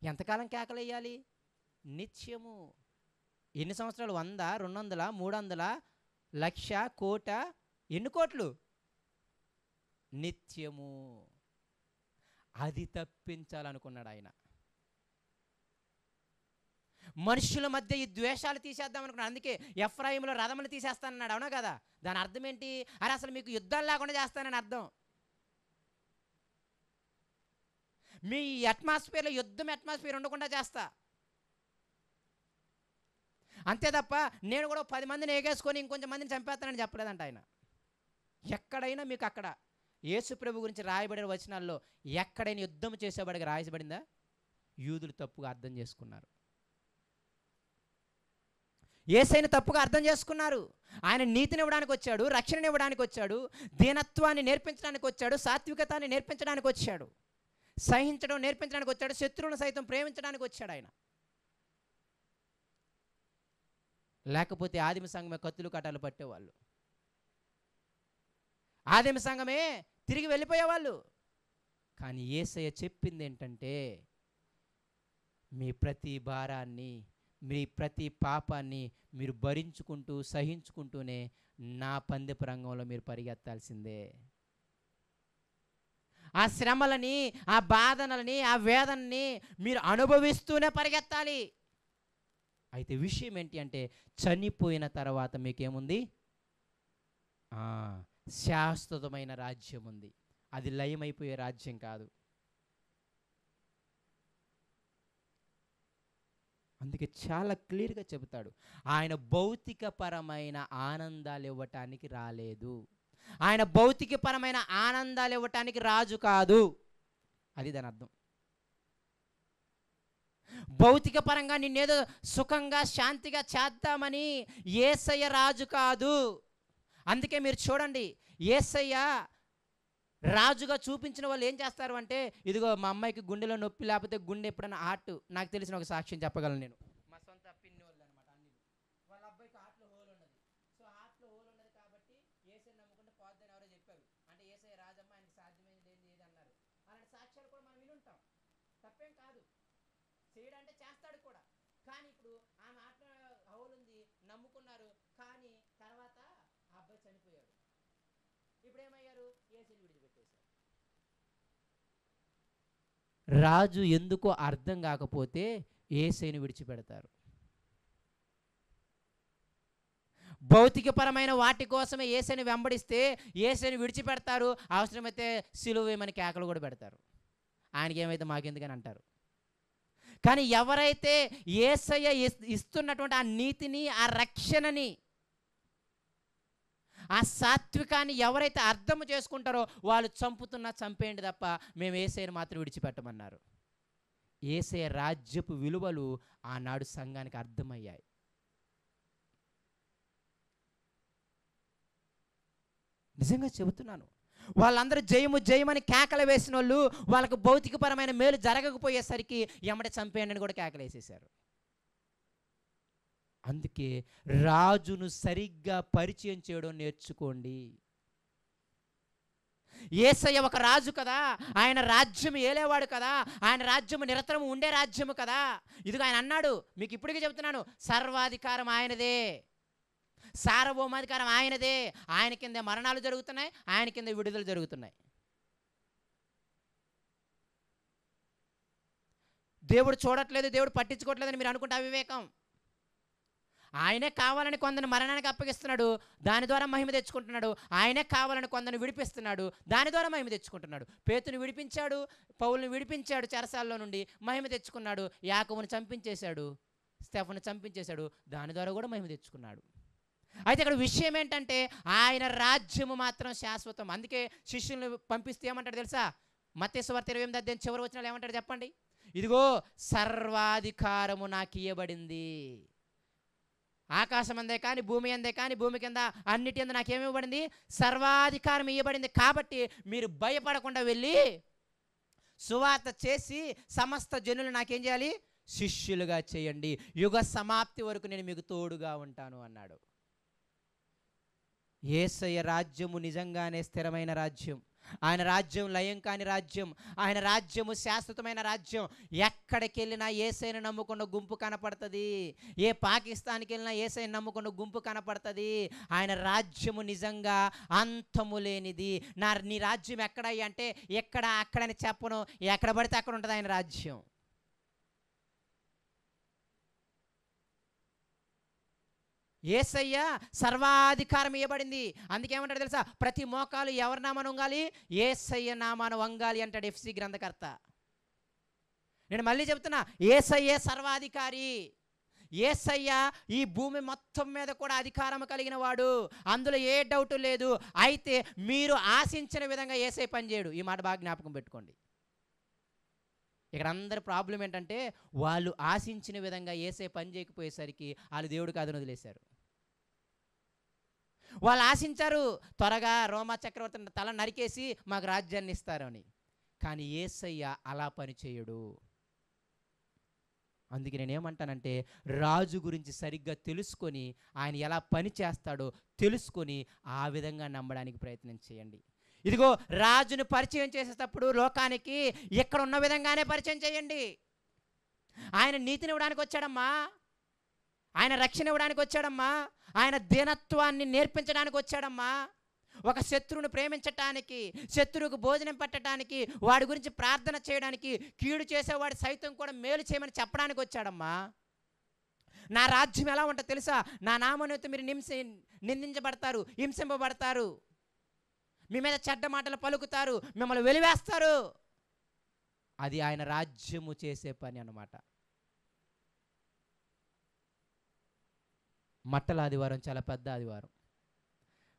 ఎంతకాలం కేకలేయాలి? నిత్యము. ఎన్ని సంవత్సరాలు? 100, 200, 300, 1,00,000, కోట? ఎన్ని కోట్లు? నిత్యము. అది తప్పించాలనుకున్నాడు ఆయన. మనుషుల మధ్య ఈ ద్వేషాలు తీసేద్దాం అనుకున్నాడు. అందుకే ఎఫ్రాయిములో రథములు తీసేస్తానన్నాడు, అవునా కదా? దాని అర్థం ఏంటి? అరే అసలు మీకు యుద్ధాలు లేకుండా చేస్తానని అర్థం. మీ అట్మాస్ఫియర్లో యుద్ధం అట్మాస్ఫియర్ ఉండకుండా చేస్తా, అంతే తప్ప నేను కూడా 10 మందిని ఏగేసుకొని ఇంకొంచెం మందిని చంపేస్తానని చెప్పలేదంట ఆయన. ఎక్కడైనా మీకు అక్కడ యేసు ప్రభు గురించి రాయబడిన వచనాల్లో ఎక్కడైనా యుద్ధం చేసేవాడికి రాయబడిందా? యూదులు తప్పుగా అర్థం చేసుకున్నారు, యేసయ్యను తప్పుగా అర్థం చేసుకున్నారు. ఆయన నీతిని ఇవ్వడానికి వచ్చాడు, రక్షణని ఇవ్వడానికి వచ్చాడు, దీనత్వాన్ని నేర్పించడానికి వచ్చాడు, సాత్వికతాన్ని నేర్పించడానికి వచ్చాడు, సహించడం నేర్పించడానికి వచ్చాడు, శత్రువులను సైతం ప్రేమించడానికి వచ్చాడు ఆయన. లేకపోతే ఆదిమ సంఘమే కత్తులు కటాలు పట్టేవాళ్ళు, ఆదిమ సంఘమే తిరిగి వెళ్ళిపోయేవాళ్ళు. కానీ యేసయ్య చెప్పింది ఏంటంటే, మీ ప్రతి భారాన్ని, మీ ప్రతి పాపాన్ని మీరు భరించుకుంటూ సహించుకుంటూనే నా పందెపు రంగంలో మీరు పరిగెత్తాల్సిందే. ఆ శ్రమలని, ఆ బాధనలని, ఆ వేదనని మీరు అనుభవిస్తూనే పరిగెత్తాలి. అయితే విషయం ఏంటి అంటే, చనిపోయిన తర్వాత మీకేముంది? శాశ్వతమైన రాజ్యం ఉంది. అది లయమైపోయే రాజ్యం కాదు. అందుకే చాలా క్లియర్గా చెబుతాడు, ఆయన భౌతికపరమైన ఆనందాలు ఇవ్వటానికి రాలేదు, ఆయన భౌతికపరమైన ఆనందాలు ఇవ్వటానికి రాజు కాదు. అది దాని అర్థం. భౌతిక పరంగా నిన్నేదో సుఖంగా శాంతిగా చేద్దామని యేసయ్య రాజు కాదు. అందుకే మీరు చూడండి, యేసయ్య రాజుగా చూపించిన వాళ్ళు ఏం చేస్తారు అంటే, ఇదిగో మా అమ్మాయికి గుండెలో నొప్పి, లేకపోతే గుండె ఎప్పుడైనా హార్ట్, నాకు తెలిసిన ఒక సాక్ష్యం చెప్పగలను నేను. మా సొంత పిన్ని వాళ్ళు అనమాట, అన్ని వాళ్ళ అబ్బాయికి హార్ట్లో హోల్ ఉన్నది. సో హార్ట్లో హోల్ ఉన్నది కాబట్టి యేసయ్య నమ్ముకుంటే పోద్దని ఎవరో చెప్పారు. అంటే యేసయ్య రాజమ్మ, ఆయనకి సాధ్యమైనది ఏంది ఏది అన్నారు. అలాంటి సాక్ష్యాలు కూడా మనం వినుంటాం, తప్పేం కాదు. చేయడంటే చేస్తాడు కూడా. కానీ ఇప్పుడు ఆమె హార్ట్లో హోల్ ఉంది, నమ్ముకున్నారు, కానీ తర్వాత ఆ అబ్బాయి చనిపోయాడు. ఇప్పుడు ఏమయ్యారు? యేసయ్యని విడిచిపెట్టేశారు. రాజు ఎందుకో అర్థం కాకపోతే యేసయ్యని విడిచిపెడతారు. భౌతికపరమైన వాటి కోసమే యేసయ్యని వెంబడిస్తే యేసయ్యని విడిచిపెడతారు. అవసరమైతే సిలువ వేయమని కేకలు కూడా పెడతారు. ఆయనకి ఏమైతే మాకెందుకని అంటారు. కానీ ఎవరైతే యేసయ్య ఇస్తున్నటువంటి ఆ నీతిని, ఆ రక్షణని, ఆ సాత్వికాన్ని ఎవరైతే అర్థం చేసుకుంటారో వాళ్ళు చంపుతున్నా చంపేయండి తప్ప మేము యేసయ్యని మాత్రం విడిచిపెట్టమన్నారు. యేసయ్య రాజ్యపు విలువలు ఆనాడు సంఘానికి అర్థమయ్యాయి. నిజంగా చెబుతున్నాను. వాళ్ళందరూ జయము జయమని కేకలు వేసిన వాళ్ళు వాళ్ళకు భౌతికపరమైన మేలు జరగకపోయేసరికి ఎమ్మటే చంపేయండి అని కూడా కేకలు వేసేశారు. అందుకే రాజును సరిగ్గా పరిచయం చేయడం నేర్చుకోండి. యేసయ్య ఒక రాజు కదా, ఆయన రాజ్యం ఏలేవాడు కదా, ఆయన రాజ్యము నిరంతరం ఉండే రాజ్యము కదా. ఇదిగో ఆయన అన్నాడు, మీకు ఇప్పటికీ చెబుతున్నాను, సర్వాధికారం ఆయనదే, సార్వభౌమాధికారం ఆయనదే. ఆయన కింద మరణాలు జరుగుతున్నాయి, ఆయన కింద విడుదల జరుగుతున్నాయి. దేవుడు చూడట్లేదు, దేవుడు పట్టించుకోవట్లేదని మీరు అనుకుంటే అవివేకం. ఆయనే కావాలని కొందరిని మరణానికి అప్పగిస్తున్నాడు, దాని ద్వారా మహిమ తెచ్చుకుంటున్నాడు. ఆయనే కావాలని కొందరిని విడిపిస్తున్నాడు, దాని ద్వారా మహిమ తెచ్చుకుంటున్నాడు. పేతుని విడిపించాడు, పౌలుని విడిపించాడు చెరసాల్లో నుండి, మహిమ తెచ్చుకున్నాడు. యాకోబుని చంపించేశాడు, స్టెఫను చంపించేశాడు, దాని ద్వారా కూడా మహిమ తెచ్చుకున్నాడు. అయితే ఇక్కడ విషయం ఏంటంటే ఆయన రాజ్యము మాత్రం శాశ్వతం. అందుకే శిష్యులను పంపిస్తే ఏమంటాడు తెలుసా? మత్తయి సువార్త 28 చివరి వచనాలు ఏమంటాడు చెప్పండి? ఇదిగో సర్వాధికారము నాకు ఇయ్యబడింది, ఆకాశం అందే కానీ భూమి అందే కానీ భూమి కింద అన్నిటి అందు నాకేమి ఇవ్వబడింది? సర్వాధికారం ఇవ్వబడింది. కాబట్టి మీరు భయపడకుండా వెళ్ళి సువార్త చేసి సమస్త జనులు నాకేం చేయాలి? శిష్యులుగా చేయండి, యుగ సమాప్తి వరకు నేను మీకు తోడుగా ఉంటాను అన్నాడు. యేసయ్య రాజ్యము నిజంగానే స్థిరమైన రాజ్యం. ఆయన రాజ్యం లయం కాని రాజ్యం. ఆయన రాజ్యము శాశ్వతమైన రాజ్యం. ఎక్కడికి వెళ్ళినా యేసయ్యను నమ్ముకున్న గుంపు కనపడుతుంది. ఏ పాకిస్తాన్కి వెళ్ళినా యేసయ్యను నమ్ముకున్న గుంపు కనపడుతుంది. ఆయన రాజ్యము నిజంగా అంతము లేనిది. నీ రాజ్యం ఎక్కడయ్యా అంటే ఎక్కడ అక్కడని చెప్పను, ఎక్కడ పడితే అక్కడ ఉంటుంది ఆయన రాజ్యం. యేసయ్య సర్వాధికారం ఇవ్వబడింది. అందుకేమంటాడు తెలుసా? ప్రతి మోకాలు ఎవరి నామాన వంగాలి? యేసయ్య నామాన వంగాలి అంటాడు ఎఫ్సి గ్రంథకర్త. నేను మళ్ళీ చెప్తున్నా, యేసయ్యే సర్వాధికారి. యేసయ్య ఈ భూమి మొత్తం మీద కూడా అధికారం కలిగిన వాడు, అందులో ఏ డౌట్ లేదు. అయితే మీరు ఆశించిన విధంగా యేసయ్య పనిచేయడు. ఈ మాట బాగా జ్ఞాపకం పెట్టుకోండి. ఇక్కడ అందరి ప్రాబ్లం ఏంటంటే వాళ్ళు ఆశించిన విధంగా యేసయ్య పని చేయకపోయేసరికి వాళ్ళు దేవుడు కాదని వదిలేశారు. వాళ్ళు ఆశించారు త్వరగా రోమా చక్రవర్తి తల నరికేసి మాకు రాజ్యాన్ని ఇస్తారు అని. కానీ యేసయ్య అలా పని చేయడు. అందుకే నేనేమంటానంటే రాజు గురించి సరిగ్గా తెలుసుకొని ఆయన ఎలా పని చేస్తాడో తెలుసుకొని ఆ విధంగా నమ్మడానికి ప్రయత్నం చేయండి. ఇదిగో రాజును పరిచయం చేసేటప్పుడు లోకానికి ఇక్కడ ఉన్న విధంగానే పరిచయం చేయండి. ఆయన నీతిని ఇవ్వడానికి వచ్చాడమ్మా, ఆయన రక్షణ ఇవ్వడానికి వచ్చాడమ్మా, ఆయన దీనత్వాన్ని నేర్పించడానికి వచ్చాడమ్మా. ఒక శత్రువును ప్రేమించటానికి, శత్రువుకు భోజనం పెట్టడానికి, వాడి గురించి ప్రార్థన చేయడానికి, కీడు చేసేవాడి సైతం కూడా మేలు చేయమని చెప్పడానికి వచ్చాడమ్మా. నా రాజ్యం ఎలా ఉంటుందో తెలుసా? నా నామముతో మీరు నిందించబడతారు, హింసింపబడతారు, మీ మీద చెడ్డ మాటలు పలుకుతారు, మిమ్మల్ని వెలివేస్తారు. అది ఆయన రాజ్యము చేసే పని అన్నమాట. మట్టల ఆదివారం చాలా పెద్ద ఆదివారం.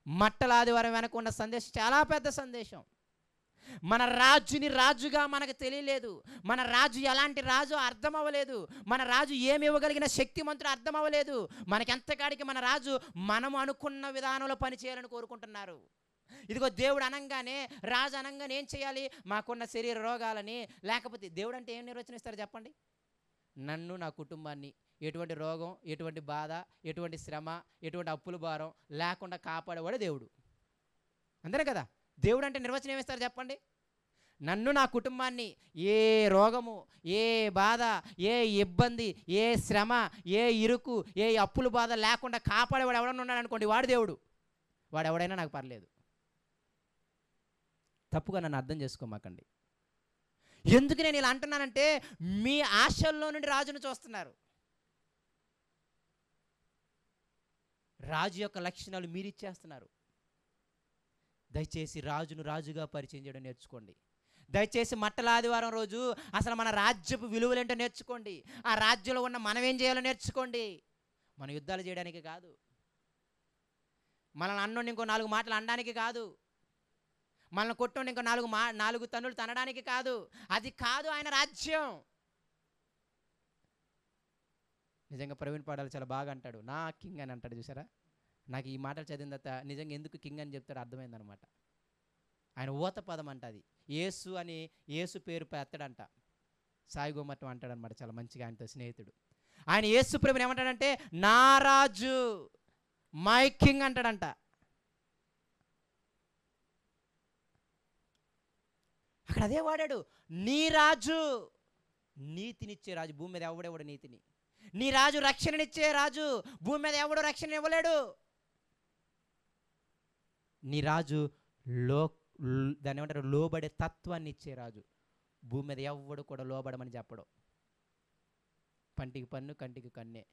మట్టల ఆదివారం వెనక ఉన్న సందేశం చాలా పెద్ద సందేశం. మన రాజుని రాజుగా మనకు తెలియలేదు. మన రాజు ఎలాంటి రాజు అర్థం అవ్వలేదు. మన రాజు ఏమి ఇవ్వగలిగిన శక్తిమంతుడు అర్థం అవ్వలేదు. మనకెంతకాడికి మన రాజు మనము అనుకున్న విధానంలో పనిచేయాలని కోరుకుంటున్నారు. ఇదిగో దేవుడు అనంగానే, రాజు అనంగానే ఏం చేయాలి? మాకున్న శరీర రోగాలని, లేకపోతే దేవుడు అంటే ఏం నిర్వచనం ఇస్తారు చెప్పండి? నన్ను, నా కుటుంబాన్ని ఎటువంటి రోగం, ఎటువంటి బాధ, ఎటువంటి శ్రమ, ఎటువంటి అప్పుల భారం లేకుండా కాపాడేవాడు దేవుడు. అంతేనే కదా? దేవుడు అంటే నిర్వచనం ఏమిస్తారు చెప్పండి? నన్ను, నా కుటుంబాన్ని ఏ రోగము, ఏ బాధ, ఏ ఇబ్బంది, ఏ శ్రమ, ఏ ఇరుకు, ఏ అప్పుల బాధ లేకుండా కాపాడేవాడు ఎవడన్నా ఉన్నాడు అనుకోండి, వాడు దేవుడు. వాడు ఎవడైనా నాకు పర్లేదు. తప్పుగా నన్ను అర్థం చేసుకోమాకండి. ఎందుకు నేను ఇలా అంటున్నానంటే మీ ఆశల్లో నుండి రాజును చూస్తున్నారు. రాజు యొక్క లక్షణాలు మీరు ఇచ్చేస్తున్నారు. దయచేసి రాజును రాజుగా పరిచయం చేయడం నేర్చుకోండి. దయచేసి మట్టల ఆదివారం రోజు అసలు మన రాజ్యపు విలువలేంటో నేర్చుకోండి. ఆ రాజ్యంలో ఉన్న మనం ఏం చేయాలో నేర్చుకోండి. మన యుద్ధాలు చేయడానికి కాదు, మనల్ని అన్నోని ఇంకో 4 మాటలు అనడానికి కాదు, మనల్ని కొట్టండి ఇంకో 4 తన్నులు తనడానికి కాదు. అది కాదు ఆయన రాజ్యం. నిజంగా ప్రవీణ్ పాడాలి చాలా బాగా అంటాడు, నా కింగ్ అని అంటాడు చూసారా? నాకు ఈ మాటలు చదివిన తర్వాత నిజంగా ఎందుకు కింగ్ అని చెప్తాడో అర్థమైందనమాట. ఆయన ఊత పదం అంట అది. యేసు అని యేసు పేరు ఎత్తడంట. సాయి గోమట్టం అంటాడనమాట చాలా మంచిగా ఆయనతో స్నేహితుడు. ఆయన యేసు ప్రభుని ఏమంటాడంటే నా రాజు, మై కింగ్ అంటాడంట. అక్కడ అదే వాడాడు, నీ రాజు, నీతినిచ్చే రాజు. భూమి మీద ఎవడెవడు నీతిని. నీ రాజు రక్షణనిచ్చే రాజు. భూమి మీద ఎవడు రక్షణ ఇవ్వలేడు. నీ రాజు దాన్ని ఏమంటారు, లోబడే తత్వాన్ని ఇచ్చే రాజు. భూమి మీద ఎవడు కూడా లోబడమని చెప్పడు. పంటికి పన్ను, కంటికి కన్నే.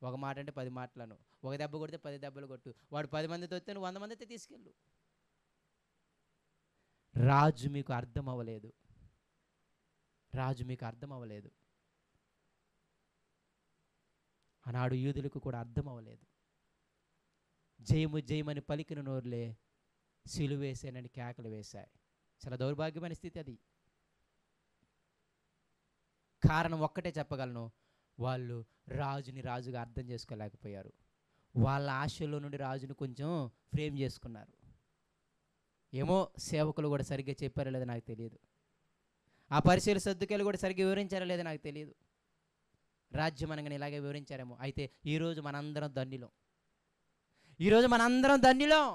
ఒక మాట అంటే 10 మాటలను, ఒక దెబ్బ కొడితే 10 దెబ్బలు కొట్టు. వాడు 10 మందితో వస్తే నువ్వు 100 మందితో తీసుకెళ్ళు. రాజు మీకు అర్థం అవ్వలేదు. రాజు మీకు అర్థం అవ్వలేదు. ఆనాడు యూదులకు కూడా అర్థం అవ్వలేదు. జయము జయమని పలికిన నోరులే సిలువేసేనని కేకలు వేశాయి. చాలా దౌర్భాగ్యమైన స్థితి అది. కారణం ఒక్కటే చెప్పగలను, వాళ్ళు రాజుని రాజుగా అర్థం చేసుకోలేకపోయారు. వాళ్ళ ఆశల్లో నుండి రాజుని కొంచెం ఫ్రేమ్ చేసుకున్నారు. ఏమో సేవకులు కూడా సరిగ్గా చెప్పారో లేదో నాకు తెలియదు. ఆ పరిశీలి సర్దుకేలు కూడా సరిగ్గా వివరించారో లేదో నాకు తెలియదు. రాజ్యం అనగానే ఇలాగే వివరించారేమో. అయితే ఈరోజు మనందరం ధన్యులం. ఈరోజు మనందరం ధన్యులం.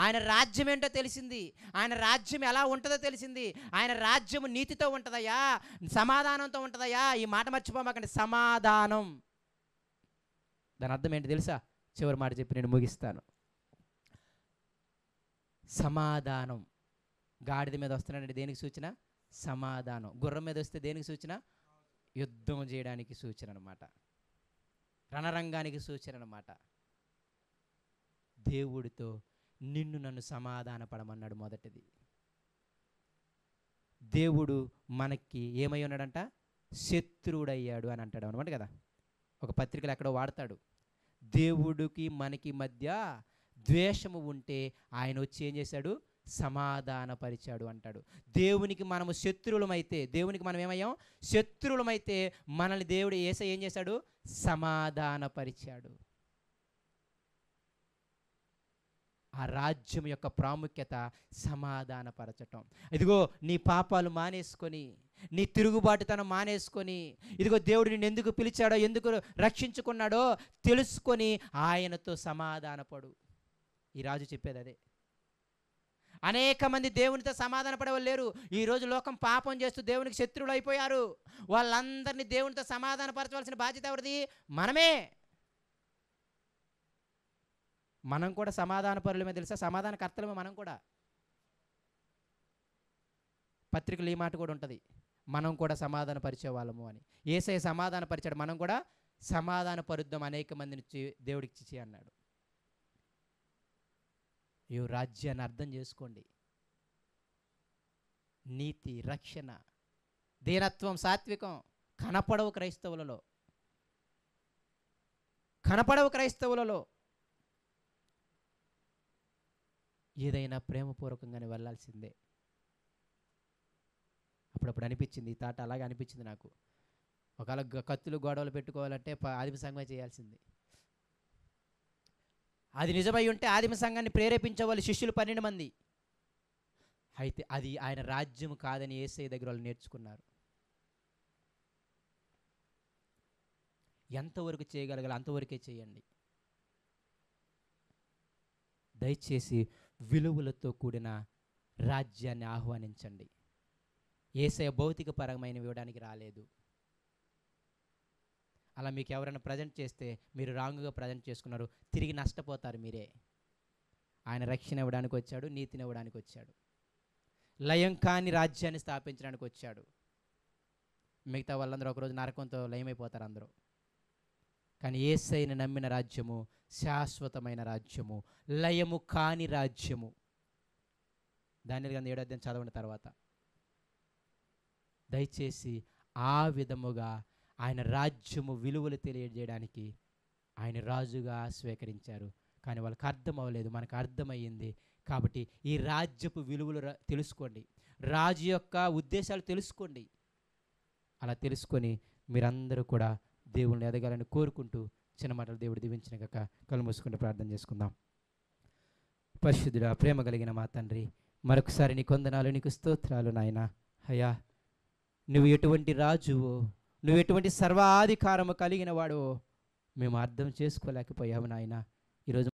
ఆయన రాజ్యం ఏంటో తెలిసింది. ఆయన రాజ్యం ఎలా ఉంటుందో తెలిసింది. ఆయన రాజ్యం నీతితో ఉంటుందయ్యా, సమాధానంతో ఉంటుందయ్యా. ఈ మాట మర్చిపోమాకండి, సమాధానం. దాని అర్థం ఏంటి తెలుసా? చివరి మాట చెప్పి నేను ముగిస్తాను. సమాధానం. గాడిద మీద వస్తున్నాడంటే దేనికి సూచన? సమాధానం. గుర్రం మీద వస్తే దేనికి సూచన? యుద్ధం చేయడానికి సూచన అనమాట. రణరంగానికి సూచన అనమాట. దేవుడితో నిన్ను నన్ను సమాధాన పడమన్నాడు. మొదటిది, దేవుడు మనకి ఏమై ఉన్నాడంట? శత్రువుడయ్యాడు అని అంటాడు అనమాట కదా. ఒక పత్రికలు ఎక్కడో వాడతాడు, దేవుడికి మనకి మధ్య ద్వేషము ఉంటే ఆయన వచ్చి ఏం చేశాడు? సమాధానపరిచాడు అంటాడు. దేవునికి మనము శత్రువులమైతే, దేవునికి మనం ఏమయ్యాం? శత్రువులమైతే మనల్ని దేవుడు యేసయ్య ఏం చేశాడు? సమాధానపరిచాడు. ఆ రాజ్యం యొక్క ప్రాముఖ్యత సమాధానపరచటం. ఇదిగో నీ పాపాలు మానేసుకొని, నీ తిరుగుబాటుతనం మానేసుకొని, ఇదిగో దేవుడు నిన్ను ఎందుకు పిలిచాడో, ఎందుకు రక్షించుకున్నాడో తెలుసుకొని ఆయనతో సమాధానపడు. ఈ రాజు చెప్పేది అదే. అనేక మంది దేవునితో సమాధాన పడేవాళ్ళు లేరు. ఈరోజు లోకం పాపం చేస్తూ దేవునికి శత్రువులు అయిపోయారు. వాళ్ళందరినీ దేవునితో సమాధాన పరచవలసిన బాధ్యత ఎవరిది? మనమే. మనం కూడా సమాధాన పరులమే తెలుసా? సమాధాన కర్తలమే మనం కూడా. పత్రికలు ఈ మాట కూడా ఉంటుంది, మనం కూడా సమాధాన పరిచే వాళ్ళము అని. యేసయ్య సమాధాన పరిచాడు, మనం కూడా సమాధాన పరుద్దాం అనేక మందిని దేవుడికి ఇచ్చి అన్నాడు. ఈ రాజ్యాన్ని అర్థం చేసుకోండి. నీతి, రక్షణ, దీనత్వం, సాత్వికం కనపడవు క్రైస్తవులలో. కనపడవు క్రైస్తవులలో. ఏదైనా ప్రేమపూర్వకంగానే వెళ్ళాల్సిందే. అప్పుడప్పుడు అనిపించింది, ఈ తాట అలాగే అనిపించింది నాకు. ఒకవేళ కత్తులు గొడవలు పెట్టుకోవాలంటే ఆదిమ సంఘమే చేయాల్సింది. అది నిజమై ఉంటే ఆదిమ సంఘాన్ని ప్రేరేపించే వాళ్ళు శిష్యులు 12 మంది. అయితే అది ఆయన రాజ్యం కాదని యేసయ్య దగ్గర వాళ్ళు నేర్చుకున్నారు. ఎంతవరకు చేయగలగాలి అంతవరకే చేయండి. దయచేసి విలువలతో కూడిన రాజ్యాన్ని ఆహ్వానించండి. యేసయ్య భౌతిక పరమైనవి ఇవ్వడానికి రాలేదు. అలా మీకు ఎవరైనా ప్రజెంట్ చేస్తే మీరు రాంగ్గా ప్రజెంట్ చేసుకున్నారు, తిరిగి నష్టపోతారు మీరే. ఆయన రక్షణ ఇవ్వడానికి వచ్చాడు, నీతిని ఇవ్వడానికి వచ్చాడు, లయం కాని రాజ్యాన్ని స్థాపించడానికి వచ్చాడు. మిగతా వాళ్ళందరూ ఒకరోజు నరకంతో లయమైపోతారు అందరూ. కానీ యేసయ్యను నమ్మిన రాజ్యము శాశ్వతమైన రాజ్యము, లయము కాని రాజ్యము. దానియేలు గ్రంథం 7వ అధ్యాయం చదవండి తర్వాత. దయచేసి ఆ విధముగా ఆయన రాజ్యము విలువలు తెలియజేయడానికి ఆయన రాజుగా స్వీకరించారు. కానీ వాళ్ళకి అర్థం అవ్వలేదు, మనకు అర్థమయ్యింది. కాబట్టి ఈ రాజ్యపు విలువలు తెలుసుకోండి, రాజు యొక్క ఉద్దేశాలు తెలుసుకోండి. అలా తెలుసుకొని మీరందరూ కూడా దేవుణ్ణి ఎదగాలని కోరుకుంటూ చిన్న మాటలు దేవుడు దీవించిన కాక కళ్ళు మూసుకుంటూ ప్రార్థన చేసుకుందాం. పరిశుద్ధుడా, ప్రేమ కలిగిన మా తండ్రి, మరొకసారి నీ కొందనాలు, నీకు స్తోత్రాలు నాయన. అయ్యా, నువ్వు ఎటువంటి రాజువో, నువ్వు ఎటువంటి సర్వాధికారము కలిగిన వాడో మేము అర్థం చేసుకోలేకపోయావు నాయన. ఈరోజు